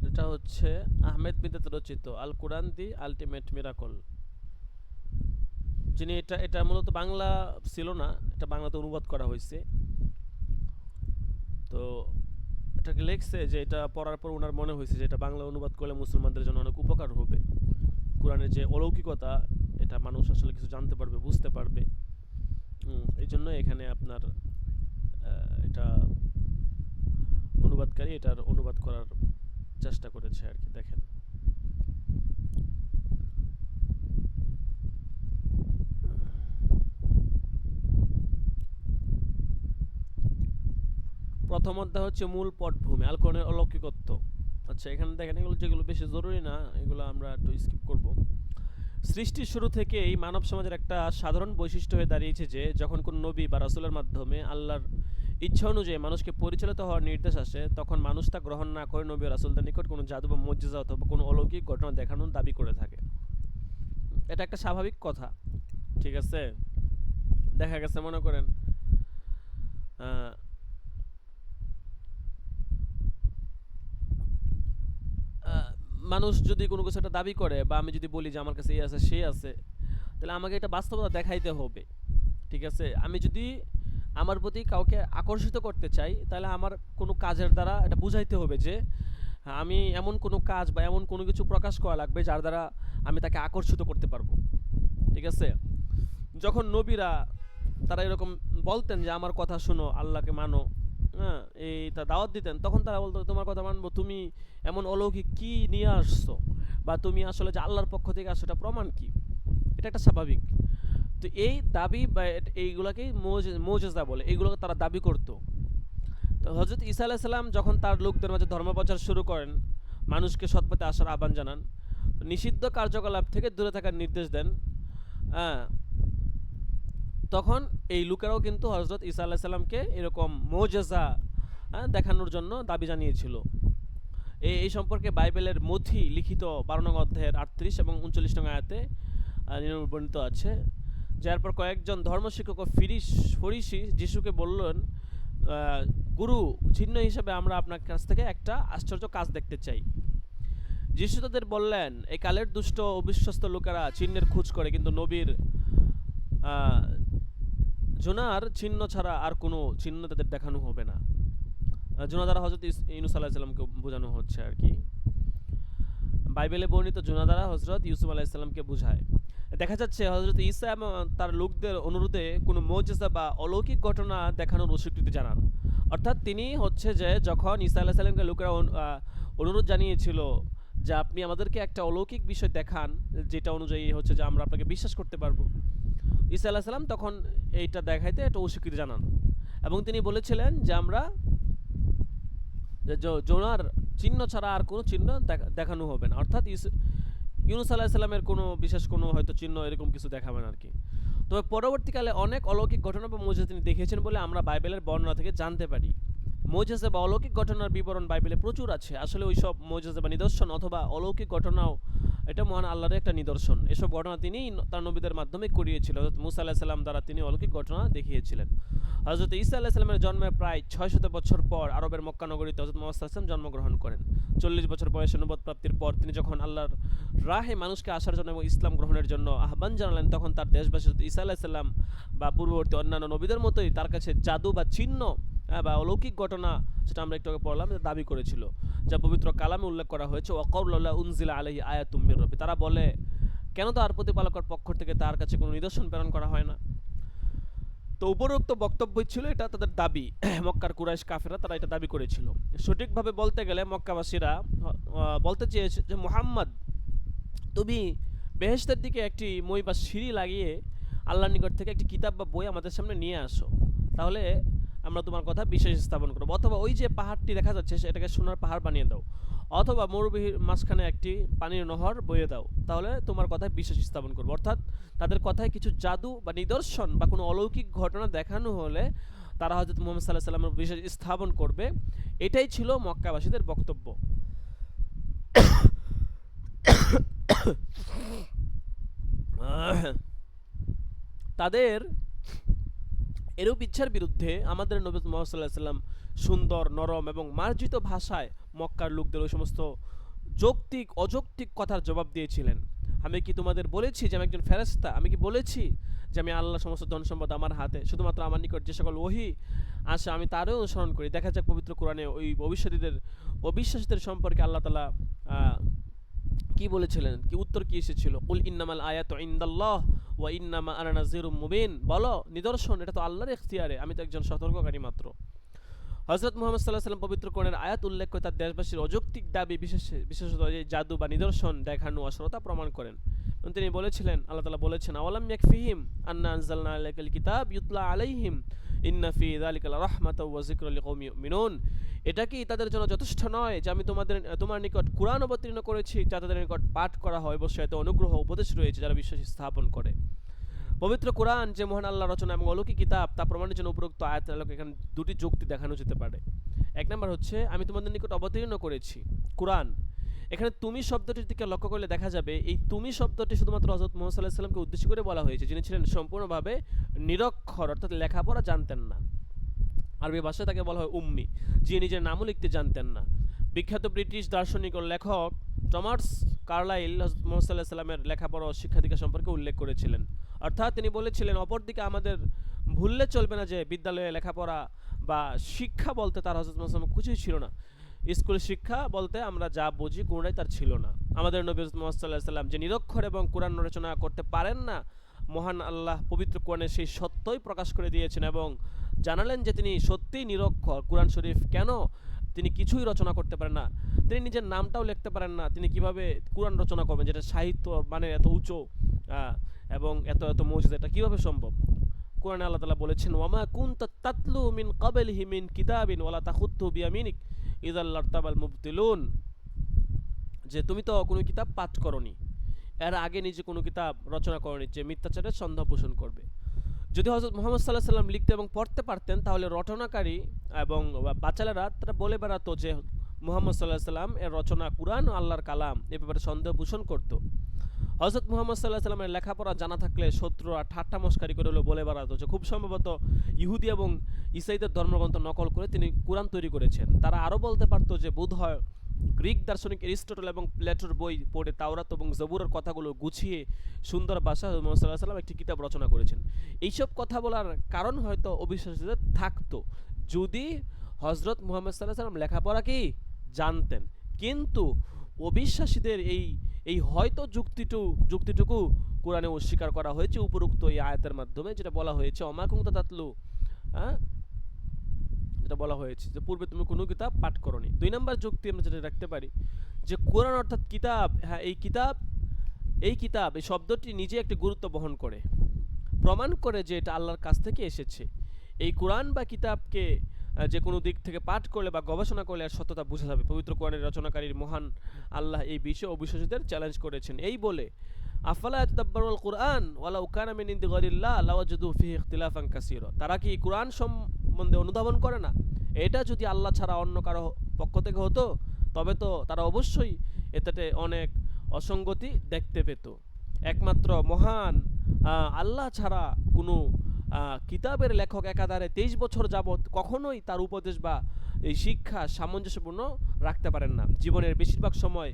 এটা হচ্ছে আহমেদ বিদাত রচিত আল কোরআন দি আলটিমেট মিরাকল। যিনি এটা মূলত বাংলা ছিল না, এটা বাংলাতে অনুবাদ করা হয়েছে। তো এটাকে লিখছে যে এটা পড়ার পর ওনার মনে হয়েছে যে এটা বাংলা অনুবাদ করলে মুসলমানদের জন্য অনেক উপকার হবে। কোরআনের যে অলৌকিকতা, এটা মানুষ আসলে কিছু জানতে পারবে, বুঝতে পারবে। এই জন্য এখানে আপনার এটা অনুবাদকারী এটার অনুবাদ করার চেষ্টা করেছে আর কি। দেখেন প্রথম অধ্যায় হচ্ছে মূল পটভূমি, আল কোরআনের অলৌকিকত্ব। আচ্ছা এখানে দেখেন এগুলো যেগুলো বেশি জরুরি না, এগুলো আমরা একটু স্কিপ করব। সৃষ্টির শুরু থেকেই মানব সমাজের একটা সাধারণ বৈশিষ্ট্য হয়ে দাঁড়িয়েছে যে যখন কোন নবী বা রাসূলের মাধ্যমে আল্লাহর ইচ্ছা অনুযায়ী মানুষকে পরিচালিত হওয়ার নির্দেশ আসে, তখন মানুষ তা গ্রহণ না করে নবী ও রাসূলদের নিকট কোনো জাদু বা মুজিজা অথবা কোনো অলৌকিক ঘটনা দেখানোর দাবি করে থাকে। এটা একটা স্বাভাবিক কথা, ঠিক আছে? দেখা গেছে মনে করেন আহ, আহ, মানুষ যদি কোনো কিছু একটা দাবি করে, বা আমি যদি বলি যে আমার কাছে এই আছে সেই আছে, তাহলে আমাকে এটা বাস্তবতা দেখাইতে হবে, ঠিক আছে? আমি যদি আমার প্রতি কাউকে আকর্ষিত করতে চাই, তাহলে আমার কোনো কাজের দ্বারা এটা বুঝাইতে হবে যে হ্যাঁ, আমি এমন কোনো কাজ বা এমন কোনো কিছু প্রকাশ করা লাগবে যার দ্বারা আমি তাকে আকর্ষিত করতে পারবো, ঠিক আছে? যখন নবীরা তারা এরকম বলতেন যে আমার কথা শুনো, আল্লাহকে মানো, হ্যাঁ, এই তা দাওয়াত দিতেন, তখন তারা বলতো তোমার কথা মানবো, তুমি এমন অলৌকিক কি নিয়ে আসছো, বা তুমি আসলে যে আল্লাহর পক্ষ থেকে আসছো এটা প্রমাণ কি? এটা একটা স্বাভাবিক। তো এই দাবি বা এইগুলাকেই মোজেজা বলে, এইগুলোকে তারা দাবি করতো। তো হজরত ঈসা আলাইহিস সালাম যখন তার লোকদের মাঝে ধর্ম প্রচার শুরু করেন, মানুষকে সৎপথে আসার আহ্বান জানান, তো নিষিদ্ধ কার্যকলাপ থেকে দূরে থাকার নির্দেশ দেন, হ্যাঁ, তখন এই লোকেরাও কিন্তু হজরত ঈসা আলাইহিস সালামকে এরকম মোজেজা দেখানোর জন্য দাবি জানিয়েছিল। এই সম্পর্কে বাইবেলের মথি লিখিত 12 নং অধ্যায়ের 38 এবং 39 নং আয়াতে বর্ণিত আছে। যার পর কয়েকজন ধর্মশিক্ষক ও ফরিসি যিশুকে বললেন, গুরু, চিহ্ন হিসেবে আমরা আপনার কাছ থেকে একটা আশ্চর্য কাজ দেখতে চাই। যিশু তাদের বললেন, এই কালের দুষ্ট অবিশ্বস্ত লোকেরা চিহ্নের খোঁজ করে, কিন্তু নবীর আহ, জোনার চিহ্ন ছাড়া আর কোনো চিহ্ন তাদের দেখানো হবে না। জোনা দ্বারা হজরত ইউনূস আলাইহিস সালামকে বোঝানো হচ্ছে আর কি। বাইবেলে বর্ণিত জোনা দ্বারা হজরত ইউসুফ আলাইহিস সালামকে বোঝায়। দেখা যাচ্ছে হজরত ঈসা এবং তার লোকদের অনুরোধে কোনো মুজিজা বা অলৌকিক ঘটনা দেখানোর অস্বীকৃতি জানান। অর্থাৎ তিনি হচ্ছে যে যখন ঈসা আলাইহিস সালামকে লোকেরা অনুরোধ জানিয়েছিল যে আপনি আমাদেরকে একটা অলৌকিক বিষয় দেখান, যেটা অনুযায়ী হচ্ছে যে আমরা আপনাকে বিশ্বাস করতে পারবো, ঈসা আলাইহিস সালাম তখন এইটা দেখাইতে একটা অস্বীকৃতি জানান, এবং তিনি বলেছিলেন যে আমরা জোনার চিহ্ন ছাড়া আর কোনো চিহ্ন দেখানো হবে না, অর্থাৎ ইউনূস আলাইহিস সালামের কোনো বিশেষ কোনো হয়তো চিহ্ন এরকম কিছু দেখাবেন আর কি। তবে পরবর্তীকালে অনেক অলৌকিক ঘটনা বা মুজিজা তিনি দেখিয়েছেন বলে আমরা বাইবেলের বর্ণনা থেকে জানতে পারি। মুজিজা বা অলৌকিক ঘটনার বিবরণ বাইবেলে প্রচুর আছে। আসলে ওই সব মুজিজা বা নিদর্শন অথবা অলৌকিক ঘটনাও এটা মহান আল্লাহর একটা নিদর্শন। এসব ঘটনা তিনি তার নবীদের মাধ্যমে করিয়েছিল। হযরত মূসা আলাইহিস সালাম দ্বারা তিনি অলৌকিক ঘটনা দেখিয়েছিলেন। হযরত ঈসা আলাইহিস সালামের জন্মের প্রায় 600 বছর পর আরবের মক্কা নগরীতে হযরত মুহাম্মদ সাল্লাল্লাহু আলাইহি ওয়াসাল্লাম জন্মগ্রহণ করেন। 40 বছর বয়সে নবুয়ত প্রাপ্তির পর তিনি যখন আল্লাহর রাহে মানুষকে আসার জন্য এবং ইসলাম গ্রহণের জন্য আহ্বান জানালেন, তখন তার দেশবাসী ঈসা আলাইহিস সালাম বা পূর্ববর্তী অন্যান্য নবীদের মতোই তার কাছে জাদু বা চিহ্ন বা অলৌকিক ঘটনা, সেটা আমরা একটু আগে পড়লাম, দাবি করেছিল, যা পবিত্র কালামে উল্লেখ করা হয়েছে। ওয়াকাউলুল্লাহ উনজিলা আলাইহি আয়াতুম মির রাব্বি। তারা বলে, কেন তার প্রতিপালকের পক্ষ থেকে তার কাছে কোনো নিদর্শন প্রেরণ করা হয় না? তো উপরোক্ত বক্তব্য ছিল এটা তাদের দাবি। মক্কার কুরাইশ কাফেররা তারা এটা দাবি করেছিল। সঠিকভাবে বলতে গেলে মক্কাবাসীরা বলতে চেয়েছে যে মুহাম্মদ, তুমি বেহেশতের দিকে একটি মই বা সিঁড়ি লাগিয়ে আল্লাহর নিকট থেকে একটি কিতাব বা বই আমাদের সামনে নিয়ে আসো, তাহলে আমরা তোমার কথা বিশ্বাস স্থাপন করবো। অথবা ওই যে পাহাড়টি দেখা যাচ্ছে সেটাকে সোনার পাহাড় বানিয়ে দাও, অথবা মরুভূমির মাঝখানে একটি পানির নহর বইয়ে দাও, তাহলে তোমার কথায় বিশ্বাস স্থাপন করবো। অর্থাৎ তাদের কথায় কিছু জাদু বা নিদর্শন বা কোনো অলৌকিক ঘটনা দেখানো হলে তারা হযরত মুহাম্মদ সাল্লাল্লাহু আলাইহি ওয়াসাল্লামের বিশ্বাস স্থাপন করবে। এটাই ছিল মক্কাবাসীদের বক্তব্য। তাদের এরূপ ইচ্ছার বিরুদ্ধে আমাদের নবী মুহাম্মদ সাল্লাল্লাহু আলাইহি ওয়াসাল্লাম সুন্দর, নরম এবং মার্জিত ভাষায় মক্কার লোকদের ওই সমস্ত যৌক্তিক অযৌক্তিক কথার জবাব দিয়েছিলেন। আমি কি তোমাদের বলেছি যে আমি একজন ফেরেশতা? আমি কি বলেছি যে আমি আল্লাহ সমস্ত ধন সম্পদ আমার হাতে, শুধুমাত্র আমার নিকট যে সকল ওহী আসে আমি তারও অনুসরণ করি। দেখা যাক পবিত্র কোরআনে ওই অবিশ্বাসীদের সম্পর্কে আল্লাহ তাআলা কি বলেছিলেন, কি উত্তর কি এসেছিল? কুল ইন্নামাল আয়াতু ইনদাল্লাহ ওয়া ইন্নামা আনা নাযিরুম মুবিন। বলো, নিদর্শন এটা তো আল্লাহর ইখতিয়ারে, আমি তো একজন সতর্ককারী মাত্র। হযরত মুহাম্মদ সাল্লাল্লাহু আলাইহি ওয়াসাল্লাম পবিত্র কোরআনের আয়াত উল্লেখ করে তার দেশবাসীর অযৌক্তিক দাবি, বিশেষত জাদু বা নিদর্শন দেখানো অসরতা প্রমাণ করেন। এবং তিনি বলেছিলেন, আল্লাহ তাআলা বলেছেন, আওয়ালাম ইয়াকফিহিম আন্না আনজালনা আলাইকাল কিতাব ইউতলা আলাইহিম ইন্না ফি যালিকা লারাহমাতাও ওয়া যিকরা লিকাওমি ইউমিনুন। এটা কি তাদের জন্য যথেষ্ট নয় যে আমি তোমার নিকট কুরআন অবতীর্ণ করেছি যা তাদের নিকট পাঠ করা হয়, অবশ্যই এতে অনুগ্রহ উপদেশ রয়েছে যারা বিশ্বাস স্থাপন করে। পবিত্র কোরআন যে মহান আল্লাহ রচনা এবং অলৌকিক কিতাব তা প্রমাণের জন্য উপরোক্ত আয়াতের আলোকে এখানে দুটি যুক্তি দেখানো যেতে পারে। এক নম্বর হচ্ছে আমি তোমাদের নিকট অবতীর্ণ করেছি কোরআন। এখানে তুমি শব্দটির দিকে লক্ষ্য করলে দেখা যাবে এই তুমি শব্দটি শুধুমাত্র হযরত মুহাম্মদ সাল্লাল্লাহু আলাইহি সাল্লামকে উদ্দেশ্য করে বলা হয়েছে, যিনি ছিলেন সম্পূর্ণভাবে নিরক্ষর, অর্থাৎ লেখাপড়া জানতেন না। আরবি ভাষায় তাকে বলা হয় উম্মি, যিনি নিজের নামও লিখতে জানতেন না। বিখ্যাত ব্রিটিশ দার্শনিক ও লেখক টমাস কার্লাইল হযরত মুহাম্মদ সাল্লাল্লাহু আলাইহি সাল্লামের লেখাপড়া ও শিক্ষা দীক্ষা সম্পর্কে উল্লেখ করেছিলেন। অর্থাৎ তিনি বলেছিলেন, অপরদিকে আমাদের ভুললে চলবে না যে বিদ্যালয়ে লেখাপড়া বা শিক্ষা বলতে তার হযরত মুহাম্মদ সাল্লাল্লাহু আলাইহি ওয়াসাল্লাম কিছুই ছিল না। স্কুল শিক্ষা বলতে আমরা যা বুঝি কোনোটাই তার ছিল না। আমাদের নবী মুহাম্মদ সাল্লাল্লাহু আলাইহি ওয়াসাল্লাম যে নিরক্ষর এবং কোরআন রচনা করতে পারেন না, মহান আল্লাহ পবিত্র কোরআনে সেই সত্যই প্রকাশ করে দিয়েছেন এবং জানালেন যে তিনি সত্যিই নিরক্ষর। কোরআন শরীফ কেন তিনি কিছুই রচনা করতে পারেন না, তিনি নিজের নামটাও লিখতে পারেন না, তিনি কিভাবে কোরআন রচনা করবেন যেটা সাহিত্য মানে এত উঁচু এবং এত এত মৌজুদ, এটা কীভাবে সম্ভব? কোরআনে আল্লাহ তাআলা বলেছেন, ওয়ামা কুনতা তাতলু মিন ক্বাবলিহি মিন কিতাবিন ওয়ালা তাখুত্তু বিয়ামিনিক ইযাল লারতাবাল মুবতিলুন, যে তুমি তো কোনো কিতাব পাঠ করনি, এর আগে নিজে কোনো কিতাব রচনা করনি, যে মিথ্যাচারের সন্দেহ পোষণ করবে। যদি হযরত মুহাম্মদ সাল্লাল্লাহু আলাইহি সাল্লাম লিখতে এবং পড়তে পারতেন তাহলে রচনাকারী এবং বাচ্চালেরা তারা বলে বেড়াতো যে মুহাম্মদ সাল্লাল্লাহু আলাইহি সাল্লাম এর রচনা কুরআন ও আল্লাহর কালাম, এ ব্যাপারে সন্দেহ পোষণ করতো। হযরত মুহাম্মদ সাল্লাল্লাহু আলাইহি সাল্লামের লেখাপড়া জানা থাকলে শত্রুরা ঠাট্টা মস্কারি করে হলেও বলে বেড়াতো যে খুব সম্ভবত ইহুদি এবং ইসাইদের ধর্মগ্রন্থ নকল করে তিনি কুরআন তৈরি করেছেন। তারা আরও বলতে পারতো যে বোধহয় গ্রিক দার্শনিক এরিস্টটল এবং প্লেটোর বই পড়ে তাওরাত এবং জবুরের কথাগুলো গুছিয়ে সুন্দর ভাষা মুহাম্মদ সাল্লাল্লাহু আলাইহি সাল্লাম একটি কিতাব রচনা করেছেন। এইসব কথা বলার কারণ হয়তো অবিশ্বাসীদের থাকতো যদি হযরত মুহাম্মদ সাল্লাল্লাহু আলাইহি সাল্লাম লেখাপড়া কি জানতেন। কিন্তু অবিশ্বাসীদের এই হয়তো যুক্তিটুকু কোরআনে অস্বীকার করা হয়েছে উপরোক্ত এই আয়াতের মাধ্যমে, যেটা বলা হয়েছে ওমা কুনতা তাতলু, যেটা বলা হয়েছে যে পূর্বে তুমি কোনো কিতাব পাঠ করনি। 2 নম্বর যুক্তি আমরা যেটা রাখতে পারি যে কোরআন অর্থাৎ কিতাব, হ্যাঁ এই কিতাব এই শব্দটি নিজে একটি গুরুত্ব বহন করে, প্রমাণ করে যে এটা আল্লাহর কাছ থেকে এসেছে। এই কোরআন বা কিতাবকে যে কোনো দিক থেকে পাঠ করলে বা গবেষণা করলে আর সত্যতা বোঝা যাবে। পবিত্র কোরআনের রচনাকারীর মহান আল্লাহ এই বিষয়ে অবিশ্বাসীদের চ্যালেঞ্জ করেছেন এই বলে, আফালা ইয়াতাদাব্বারুল কুরআন ওয়ালাউ কানা মিন ইনদি গায়রিল্লাহ লাওয়াজাদু ফিহি ইখতিলাফান কাসীরা, তারা কি কোরআন সম্বন্ধে অনুধাবন করে না? এটা যদি আল্লাহ ছাড়া অন্য কারো পক্ষ থেকে হতো তবে তো তারা অবশ্যই এতে অনেক অসঙ্গতি দেখতে পেত। একমাত্র মহান আল্লাহ ছাড়া কোনো কিতাবের লেখক একাধারে 23 বছর যাবৎ কখনোই তার উপদেশ বা এই শিক্ষা সামঞ্জস্যপূর্ণ রাখতে পারেন না। জীবনের বেশিরভাগ সময়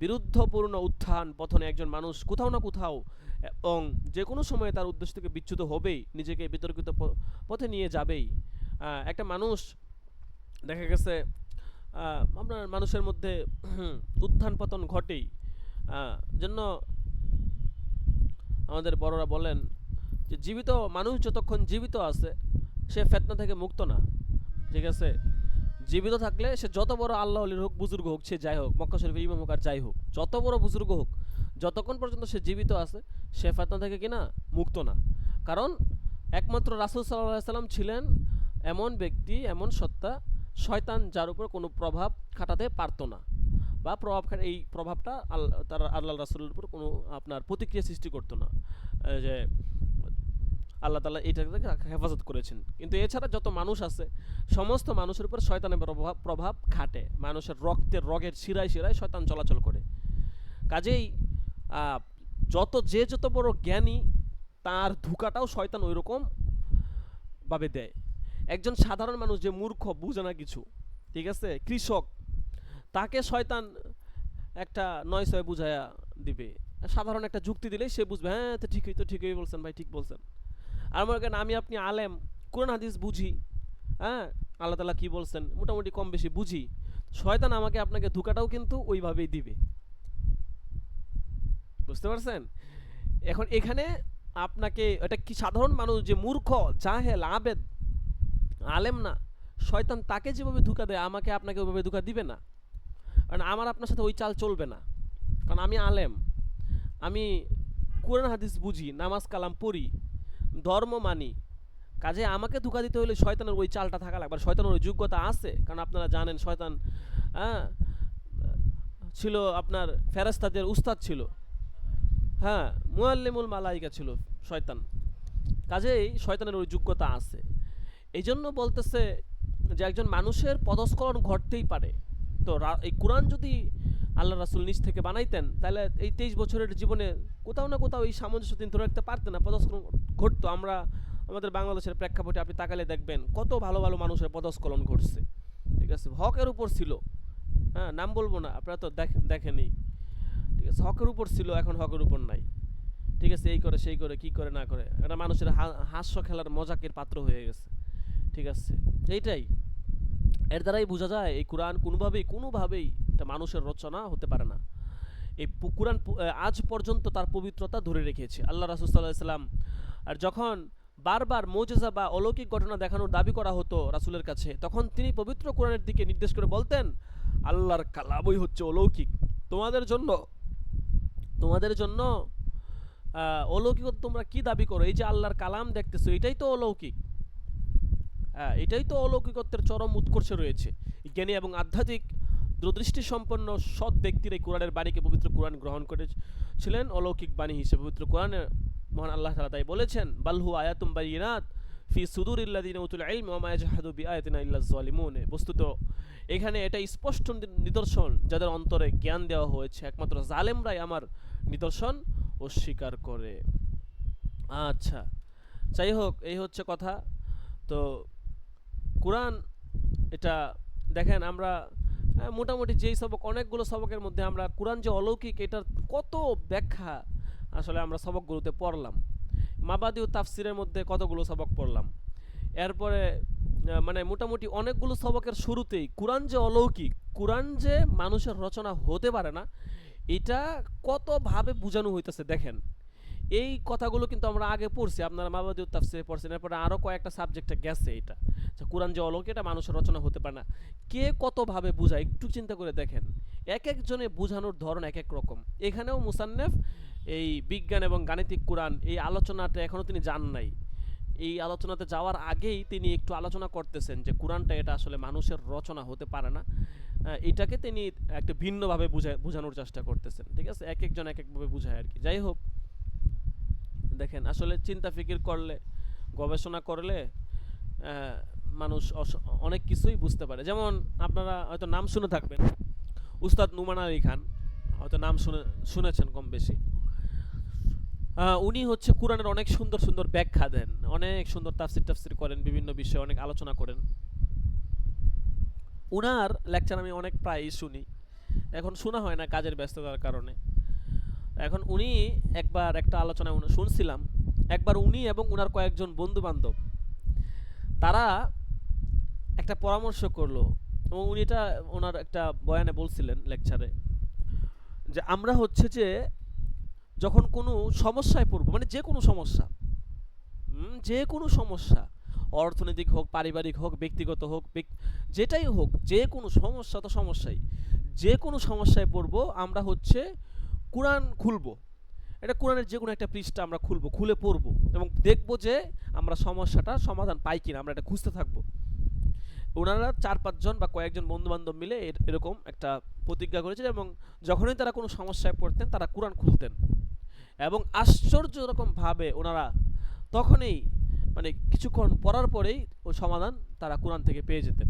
বিরুদ্ধপূর্ণ উত্থান পথনে একজন মানুষ কোথাও না কোথাও এবং যে কোনো সময় তার উদ্দেশ্য থেকে বিচ্যুত হবেই, নিজেকে বিতর্কিত পথে নিয়ে যাবেই। একটা মানুষ দেখা গেছে আপনার মানুষের মধ্যে উত্থান পতন ঘটেই, জন্য আমাদের বড়রা বলেন যে জীবিত মানুষ যতক্ষণ জীবিত আছে সে ফেতনা থেকে মুক্ত না, ঠিক আছে? জীবিত থাকলে সে যত বড় আল্লাহ ওলির হোক, বুজুর্গ হোক, সে যাই হোক, মক্কা শরীফের ইমাম হোক আর যাই হোক, যত বড় বুজুর্গ হোক, যতক্ষণ পর্যন্ত সে জীবিত আছে সে ফেতনা থেকে কিনা মুক্ত না। কারণ একমাত্র রাসূল সাল্লাল্লাহু আলাইহি সাল্লাম ছিলেন এমন ব্যক্তি, এমন সত্তা, শয়তান যার উপর কোনো প্রভাব খাটাতে পারতো না, বা এই প্রভাবটা তার আল্লাহ রাসূলের উপর কোনো আপনার প্রতিক্রিয়া সৃষ্টি করতো না, যে আল্লাহ তাআলা এটা থেকে হেফাজত করেছেন। কিন্তু এছাড়া যত মানুষ আছে সমস্ত মানুষের উপর শয়তানের প্রভাব খাটে, মানুষের রগের শিরায় শিরায় শয়তান চলাচল করে। কাজেই যত বড় জ্ঞানী তার ধোঁকাটাও শয়তান ওই রকম ভাবে দেয়। একজন সাধারণ মানুষ যে মূর্খ, বুঝে না কিছু, ঠিক আছে, কৃষক, তাকে শয়তান একটা 9-6 বুঝায়া দিবে, সাধারণ একটা যুক্তি দিলেই সে বুঝবে, হ্যাঁ তো ঠিকই বলছেন ভাই, ঠিক বলছেন। আর মনে করেন আমি আপনি আলেম, কোরআন হাদিস বুঝি, হ্যাঁ আল্লাহ তাআলা কী বলছেন মোটামুটি কম বেশি বুঝি, শয়তান আমাকে আপনাকে ধোঁকাটাও কিন্তু ওইভাবেই দিবে, বুঝতে পারছেন? এখন এখানে আপনাকে এটা কি সাধারণ মানুষ যে মূর্খ, জাহেল, আবেদ, আলেম না, শয়তান তাকে যেভাবে ধোঁকা দেয় আমাকে আপনাকে ওইভাবে ধোঁকা দিবে না। কারণ আমার আপনার সাথে ওই চাল চলবে না, কারণ আমি আলেম, আমি কোরআন হাদিস বুঝি, নামাজ কালাম পড়ি, ধর্ম মানি, কাজে আমাকে ধোঁকা দিতে হলে শয়তানের ওই চালটা থাকা লাগবে, আর শয়তানের ওই যোগ্যতা আছে, কারণ আপনারা জানেন শয়তান হ্যাঁ ছিল আপনার ফেরেশতাদের উস্তাদ ছিল, হ্যাঁ মুআল্লিমুল মালাইকা ছিল শয়তান। কাজেই শয়তানের ওই যোগ্যতা আছে। এই জন্য বলতেছে যে একজন মানুষের পদস্খলন ঘটতেই পারে। তো এই কোরআন যদি আল্লাহ রাসূল নিজ থেকে বানাইতেন, তাহলে এই 23 বছরের জীবনে কোথাও না কোথাও এই সামঞ্জস্য তিনি ধরে রাখতে পারতেন না, পদস্খলন ঘটতো। আমরা আমাদের বাংলাদেশের প্রেক্ষাপটে আপনি তাকালে দেখবেন কত ভালো ভালো মানুষের পদস্খলন ঘটছে, ঠিক আছে, হকের উপর ছিল, হ্যাঁ নাম বলবো না, আপনারা তো দেখেনি, ঠিক আছে, হকের উপর ছিল, এখন হকের উপর নাই, ঠিক আছে, এই করে সেই করে কি করে না করে এটা মানুষের হাস্য খেলার মজাকের পাত্র হয়ে গেছে, ঠিক আছে। এইটাই এর দ্বারাই বোঝা যায় এই কোরআন কোনোভাবেই এটা মানুষের রচনা হতে পারে না। এই কোরআন আজ পর্যন্ত তার পবিত্রতা ধরে রেখেছে। আল্লাহ রাসূল সাল্লাল্লাহু আলাইহি সাল্লাম আর যখন বারবার মুজিজা বা অলৌকিক ঘটনা দেখানোর দাবি করা হতো রাসূলের কাছে, তখন তিনি পবিত্র কোরআনের দিকে নির্দেশ করে বলতেন, আল্লাহর কালামই হচ্ছে অলৌকিক, তোমাদের জন্য অলৌকিকতা তোমরা কি দাবি করো, এই যে আল্লাহর কালাম দেখতেছো এটাই তো অলৌকিক, হ্যাঁ এটাই তো অলৌকিকত্বের চরম উৎকর্ষে রয়েছে। জ্ঞানী এবং আধ্যাত্মিক দূরদৃষ্টি সম্পন্ন সৎ ব্যক্তির এই কোরআনের বাণীকে পবিত্র কোরআন গ্রহণ করেছিলেন অলৌকিক বাণী হিসেবে। পবিত্র কোরআনে মহান আল্লাহ তাআলা তাই বলেছেন, বালহু আয়াতুম বাইয়িনাত ফি সুদুরিল্লাযিনা উতুল ইলম ওয়া মা ইয়াজহাদু বিআয়াতিনা ইল্লাজ জালিমুন। বস্তুত এখানে এটা স্পষ্ট নিদর্শন যাদের অন্তরে জ্ঞান দেওয়া হয়েছে, একমাত্র জালেমরাই আমার নিদর্শন অস্বীকার করে। আচ্ছা যাই হোক, এই হচ্ছে কথা। তো কোরআন এটা দেখেন আমরা মোটামুটি যেই সবক, অনেকগুলো সবকের মধ্যে আমরা কোরআন যে অলৌকিক এটার কত ব্যাখ্যা আসলে আমরা সবকগুলোতে পড়লাম। মাবাদি ও তাফসিরের মধ্যে কতগুলো সবক পড়লাম, এরপরে মানে মোটামুটি অনেকগুলো সবকের শুরুতেই কোরআন যে অলৌকিক, কোরআন যে মানুষের রচনা হতে পারে না, এটা কতভাবে বোঝানো হইতেছে দেখেন। এই কথাগুলো কিন্তু আমরা আগে পড়ছি, আপনারা মাবাদি ও তাফসিরে পড়ছেন, এরপরে আরও কয়েকটা সাবজেক্টে গেছে এটা যে কোরআন যে অলৌকিক এটা মানুষের রচনা হতে পারে না। কে কতভাবে বোঝায় একটু চিন্তা করে দেখেন, এক একজনে বোঝানোর ধরন এক এক রকম। এখানেও মুসান্নেফ এই বিজ্ঞান এবং গাণিতিক কোরআন এই আলোচনাটা এখনও তিনি যান নাই, এই আলোচনাতে যাওয়ার আগেই তিনি একটু আলোচনা করতেছেন যে কোরআনটা এটা আসলে মানুষের রচনা হতে পারে না, এটাকে তিনি একটা ভিন্নভাবে বোঝানোর চেষ্টা করতেছেন, ঠিক আছে, এক একজন এক একভাবে বোঝায় আর কি। যাই হোক দেখেন আসলে চিন্তা ফিকির করলে, গবেষণা করলে মানুষ অনেক কিছুই বুঝতে পারে। যেমন আপনারা হয়তো নাম শুনে থাকবেন উস্তাদ নুমান আলী খান, হয়তো নাম শুনেছেন কম বেশি। উনি হচ্ছে কোরআনের অনেক সুন্দর সুন্দর ব্যাখ্যা দেন, অনেক সুন্দর তাফসির করেন, বিভিন্ন বিষয়ে অনেক আলোচনা করেন। উনার লেকচার আমি অনেক প্রায়ই শুনি, এখন শোনা হয় না কাজের ব্যস্ততার কারণে। এখন উনি একবার একটা আলোচনায় শুনছিলাম, একবার উনি এবং উনার কয়েকজন বন্ধু বান্ধব তারা একটা পরামর্শ করলো, এবং উনি এটা ওনার একটা বয়ানে বলছিলেন লেকচারে, যে আমরা হচ্ছে যে যখন কোনো সমস্যায় পড়বো, মানে যে কোনো সমস্যা অর্থনৈতিক হোক, পারিবারিক হোক, ব্যক্তিগত হোক, যেটাই হোক, যে কোনো সমস্যা তো সমস্যাই, যে কোনো সমস্যায় পড়বো আমরা হচ্ছে কোরআন খুলবো, এটা কোরআনের যে কোনো একটা পৃষ্ঠা আমরা খুলে পড়বো এবং দেখবো যে আমরা সমস্যাটা সমাধান পাই কিনা, আমরা এটা খুঁজতে থাকবো। ওনারা 4-5 জন বা কয়েকজন বন্ধু বান্ধব মিলে এরকম একটা প্রতিজ্ঞা করেছেন, এবং যখনই তারা কোনো সমস্যায় পড়তেন তারা কোরআন খুলতেন, এবং আশ্চর্য রকমভাবে ওনারা তখনই মানে কিছুক্ষণ পড়ার পরেই ওই সমাধান তারা কোরআন থেকে পেয়ে যেতেন,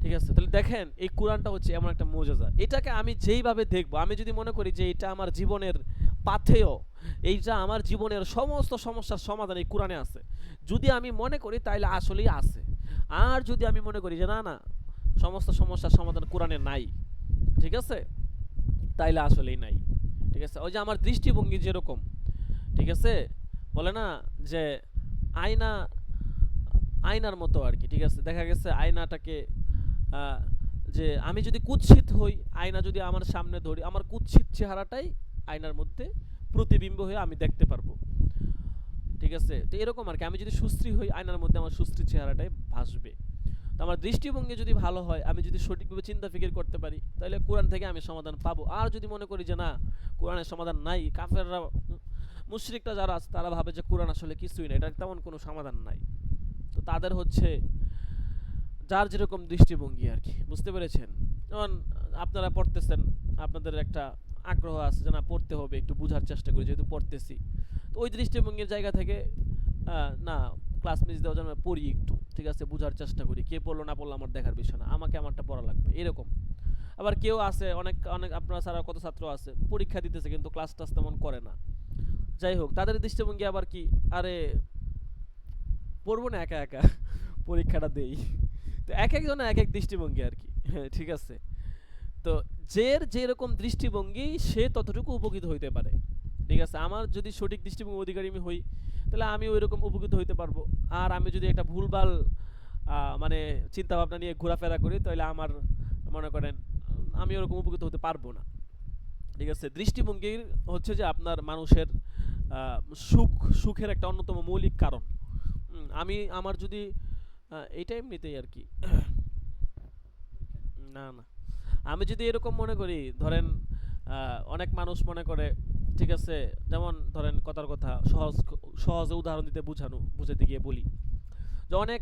ঠিক আছে। তাহলে দেখেন এই কোরআনটা হচ্ছে এমন একটা মুজিজা, এটাকে আমি যেইভাবে দেখবো, আমি যদি মনে করি যে এটা আমার জীবনের পাথেয়, এইটা আমার জীবনের সমস্ত সমস্যার সমাধান এই কোরআনে আছে, যদি আমি মনে করি তাইলে আসলেই আছে। আর যদি আমি মনে করি যে না না সমস্ত সমস্যার সমাধান কোরআনে নাই, ঠিক আছে, তাইলে আসলেই নাই, ঠিক আছে। ওই যে আমার দৃষ্টিভঙ্গি যেরকম, ঠিক আছে, বলে না যে আয়নার মতো আর কি, ঠিক আছে। দেখা গেছে আয়নাটাকে যে আমি যদি কুৎসিত হই, আয়না যদি আমার সামনে ধরি, আমার কুৎসিত চেহারাটাই আয়নার মধ্যে প্রতিবিম্ব হয়ে আমি দেখতে পারবো, ঠিক আছে। তো এরকম আর কি, আমি যদি সুশ্রী হই আয়নার মধ্যে আমার সুশ্রী চেহারাটাই ভাসবে। তো আমার দৃষ্টিভঙ্গি যদি ভালো হয়, আমি যদি সঠিকভাবে চিন্তা ফিকির করতে পারি, তাহলে কোরআন থেকে আমি সমাধান পাবো। আর যদি মনে করি যে না কোরআনের সমাধান নাই, কাফেররা মুশরিকরা যারা আছে তারা ভাবে যে কোরআন আসলে কিছুই না, এটার তেমন কোনো সমাধান নাই। তো তাদের হচ্ছে যার যেরকম দৃষ্টিভঙ্গি আর কি, বুঝতে পেরেছেন? যেমন আপনারা পড়তেছেন, আপনাদের একটা আগ্রহ আছে যে না পড়তে হবে, একটু বোঝার চেষ্টা করি যেহেতু পড়তেছি, তো ওই দৃষ্টিভঙ্গির জায়গা থেকে না ক্লাস মিস দেওয়ার জন্য পড়ি একটু, ঠিক আছে, বোঝার চেষ্টা করি, কে পড়লো না পড়লো আমার দেখার বিষয় না, আমাকে আমারটা পড়া লাগবে এরকম। আবার কেউ আছে অনেক অনেক আপনারা ছাড়া কত ছাত্র আছে পরীক্ষা দিতেছে কিন্তু ক্লাস টাস তেমন করে না, যাই হোক তাদের দৃষ্টিভঙ্গি আবার কি, আরে পড়বো না একা একা পরীক্ষাটা দেই। তো এক একজনের এক এক দৃষ্টিভঙ্গি আর কি হ্যাঁ, ঠিক আছে। তো যেরকম দৃষ্টিভঙ্গি সে ততটুকু উপকৃত হইতে পারে, ঠিক আছে। আমার যদি সঠিক দৃষ্টিভঙ্গি অধিকারী আমি হই তাহলে আমি ওই রকম উপকৃত হইতে পারবো। আর আমি যদি একটা ভুলভাল মানে চিন্তা ভাবনা নিয়ে ঘোরাফেরা করি তাহলে আমার মনে করেন আমি ওরকম উপকৃত হতে পারবো না, ঠিক আছে। দৃষ্টিভঙ্গির হচ্ছে যে আপনার মানুষের আহ, সুখের একটা অন্যতম মৌলিক কারণ। আমি আমার যদি এইটা এমনিতেই আর কি না না, আমি যদি এরকম মনে করি ধরেন অনেক মানুষ মনে করে, ঠিক আছে, যেমন ধরেন কথার কথা সহজে উদাহরণ দিতে বুঝাতে গিয়ে বলি যে অনেক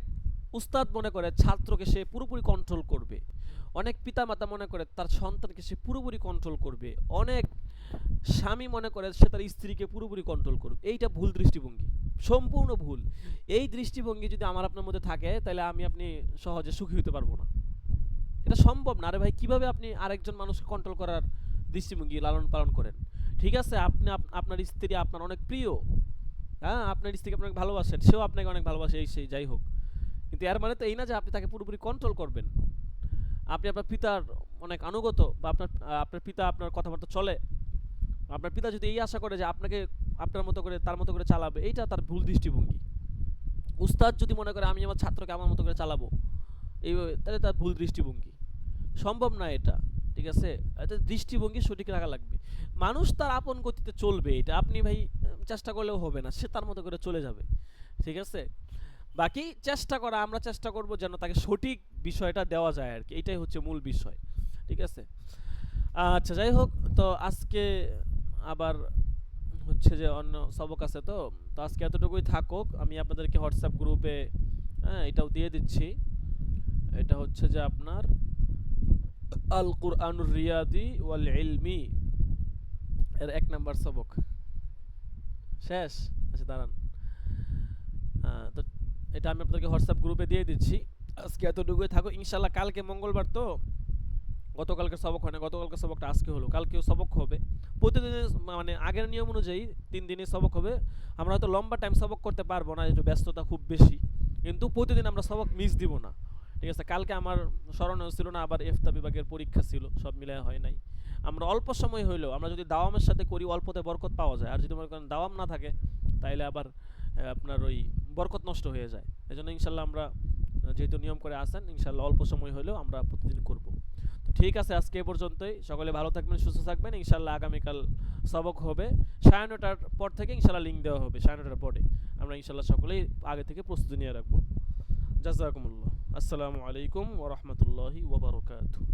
উস্তাদ মনে করে ছাত্রকে সে পুরোপুরি কন্ট্রোল করবে, অনেক পিতামাতা মনে করে তার সন্তানকে সে পুরোপুরি কন্ট্রোল করবে, অনেক স্বামী মনে করে সে তার স্ত্রীকে পুরোপুরি কন্ট্রোল করবে। এইটা ভুল দৃষ্টিভঙ্গি, সম্পূর্ণ ভুল। এই দৃষ্টিভঙ্গি যদি আমার আপনার মধ্যে থাকে তাহলে আমি আপনি সহজে সুখী হতে পারবো না, এটা সম্ভব না। আরে ভাই কিভাবে আপনি আরেকজন মানুষকে কন্ট্রোল করার দৃষ্টিভঙ্গি লালন পালন করেন? ঠিক আছে, আপনি আপনার স্ত্রী আপনার অনেক প্রিয়, হ্যাঁ আপনার স্ত্রীকে আপনাকে ভালোবাসেন, সেও আপনাকে অনেক ভালোবাসে, এই সেই যাই হোক, কিন্তু এর মানে তো এই না যে আপনি তাকে পুরোপুরি কন্ট্রোল করবেন। আপনি আপনার পিতার অনেক আনুগত বা আপনার পিতা আপনার কথাবার্তা চলে, আপনার পিতা যদি এই আশা করে যে আপনাকে আপনার মতো করে তার মতো করে চালাবে, এইটা তার ভুল দৃষ্টিভঙ্গি। উস্তাদ যদি মনে করে আমি আমার ছাত্রকে আমার মতো করে চালাবো এইভাবে, তাহলে তার ভুল দৃষ্টিভঙ্গি, সম্ভব না এটা, ঠিক আছে। এটা দৃষ্টিভঙ্গি সঠিক রাখা লাগবে। মানুষ তার আপন গতিতে চলবে, এটা আপনি ভাই চেষ্টা করলেও হবে না, সে তার মতো করে চলে যাবে, ঠিক আছে। বাকি চেষ্টা করা, আমরা চেষ্টা করব যেন তাকে সঠিক বিষয়টা দেওয়া যায় আর কি, এটাই হচ্ছে মূল বিষয়, ঠিক আছে। আচ্ছা যাই হোক, তো আজকে আবার হচ্ছে যে অন্য সবক আছে, তো তো আজকে এতটুকুই থাকুক। আমি আপনাদেরকে হোয়াটসঅ্যাপ গ্রুপে হ্যাঁ এটাও দিয়ে দিচ্ছি। এটা হচ্ছে যে আপনার আল কুরআনুর রিয়াদি ওয়াল ইলমি এর 1 নাম্বার সবক শেষ। আচ্ছা দাঁড়ান, তো এটা আমি আপনাদেরকে হোয়াটসঅ্যাপ গ্রুপে দিয়ে দিচ্ছি। আজকে এতটুকুই থাকুক ইনশাল্লাহ। কালকে মঙ্গলবার তো, গতকালকে সবক হয় না, গতকালকে সবকটা আজকে হলো, কালকেও সবক হবে। প্রতিদিনের মানে আগের নিয়ম অনুযায়ী 3 দিনই সবক হবে। আমরা হয়তো লম্বা টাইম সবক করতে পারবো না, একটু ব্যস্ততা খুব বেশি, কিন্তু প্রতিদিন আমরা সবক মিস দিব না, ঠিক আছে। কালকে আমার স্মরণেও ছিল না, আবার ইফতা বিভাগের পরীক্ষা ছিল, সব মিলায় হয় নাই। আমরা অল্প সময় হইলেও আমরা যদি দাওয়ামের সাথে করি অল্পতে বরকত পাওয়া যায়, আর যদি মনে করেন দাওয়াম না থাকে তাইলে আবার আপনার ওই বরকত নষ্ট হয়ে যায়। এই জন্য ইনশাল্লাহ আমরা যেহেতু নিয়ম করে আসেন, ইনশাল্লাহ অল্প সময় হলেও আমরা প্রতিদিন করব। তো ঠিক আছে, আজকে এ পর্যন্তই। সকলে ভালো থাকবেন, সুস্থ থাকবেন। ইনশাল্লাহ আগামীকাল সবক হবে 9:30টার পর থেকে, ইনশাল্লাহ লিঙ্ক দেওয়া হবে 9:30টার পরে। আমরা ইনশাল্লাহ সকলেই আগে থেকে প্রস্তুতি নিয়ে রাখবো। জাযাকুমুল্লাহ। আসসালামু আলাইকুম ওয়া রাহমাতুল্লাহি ওয়া বারাকাতুহু।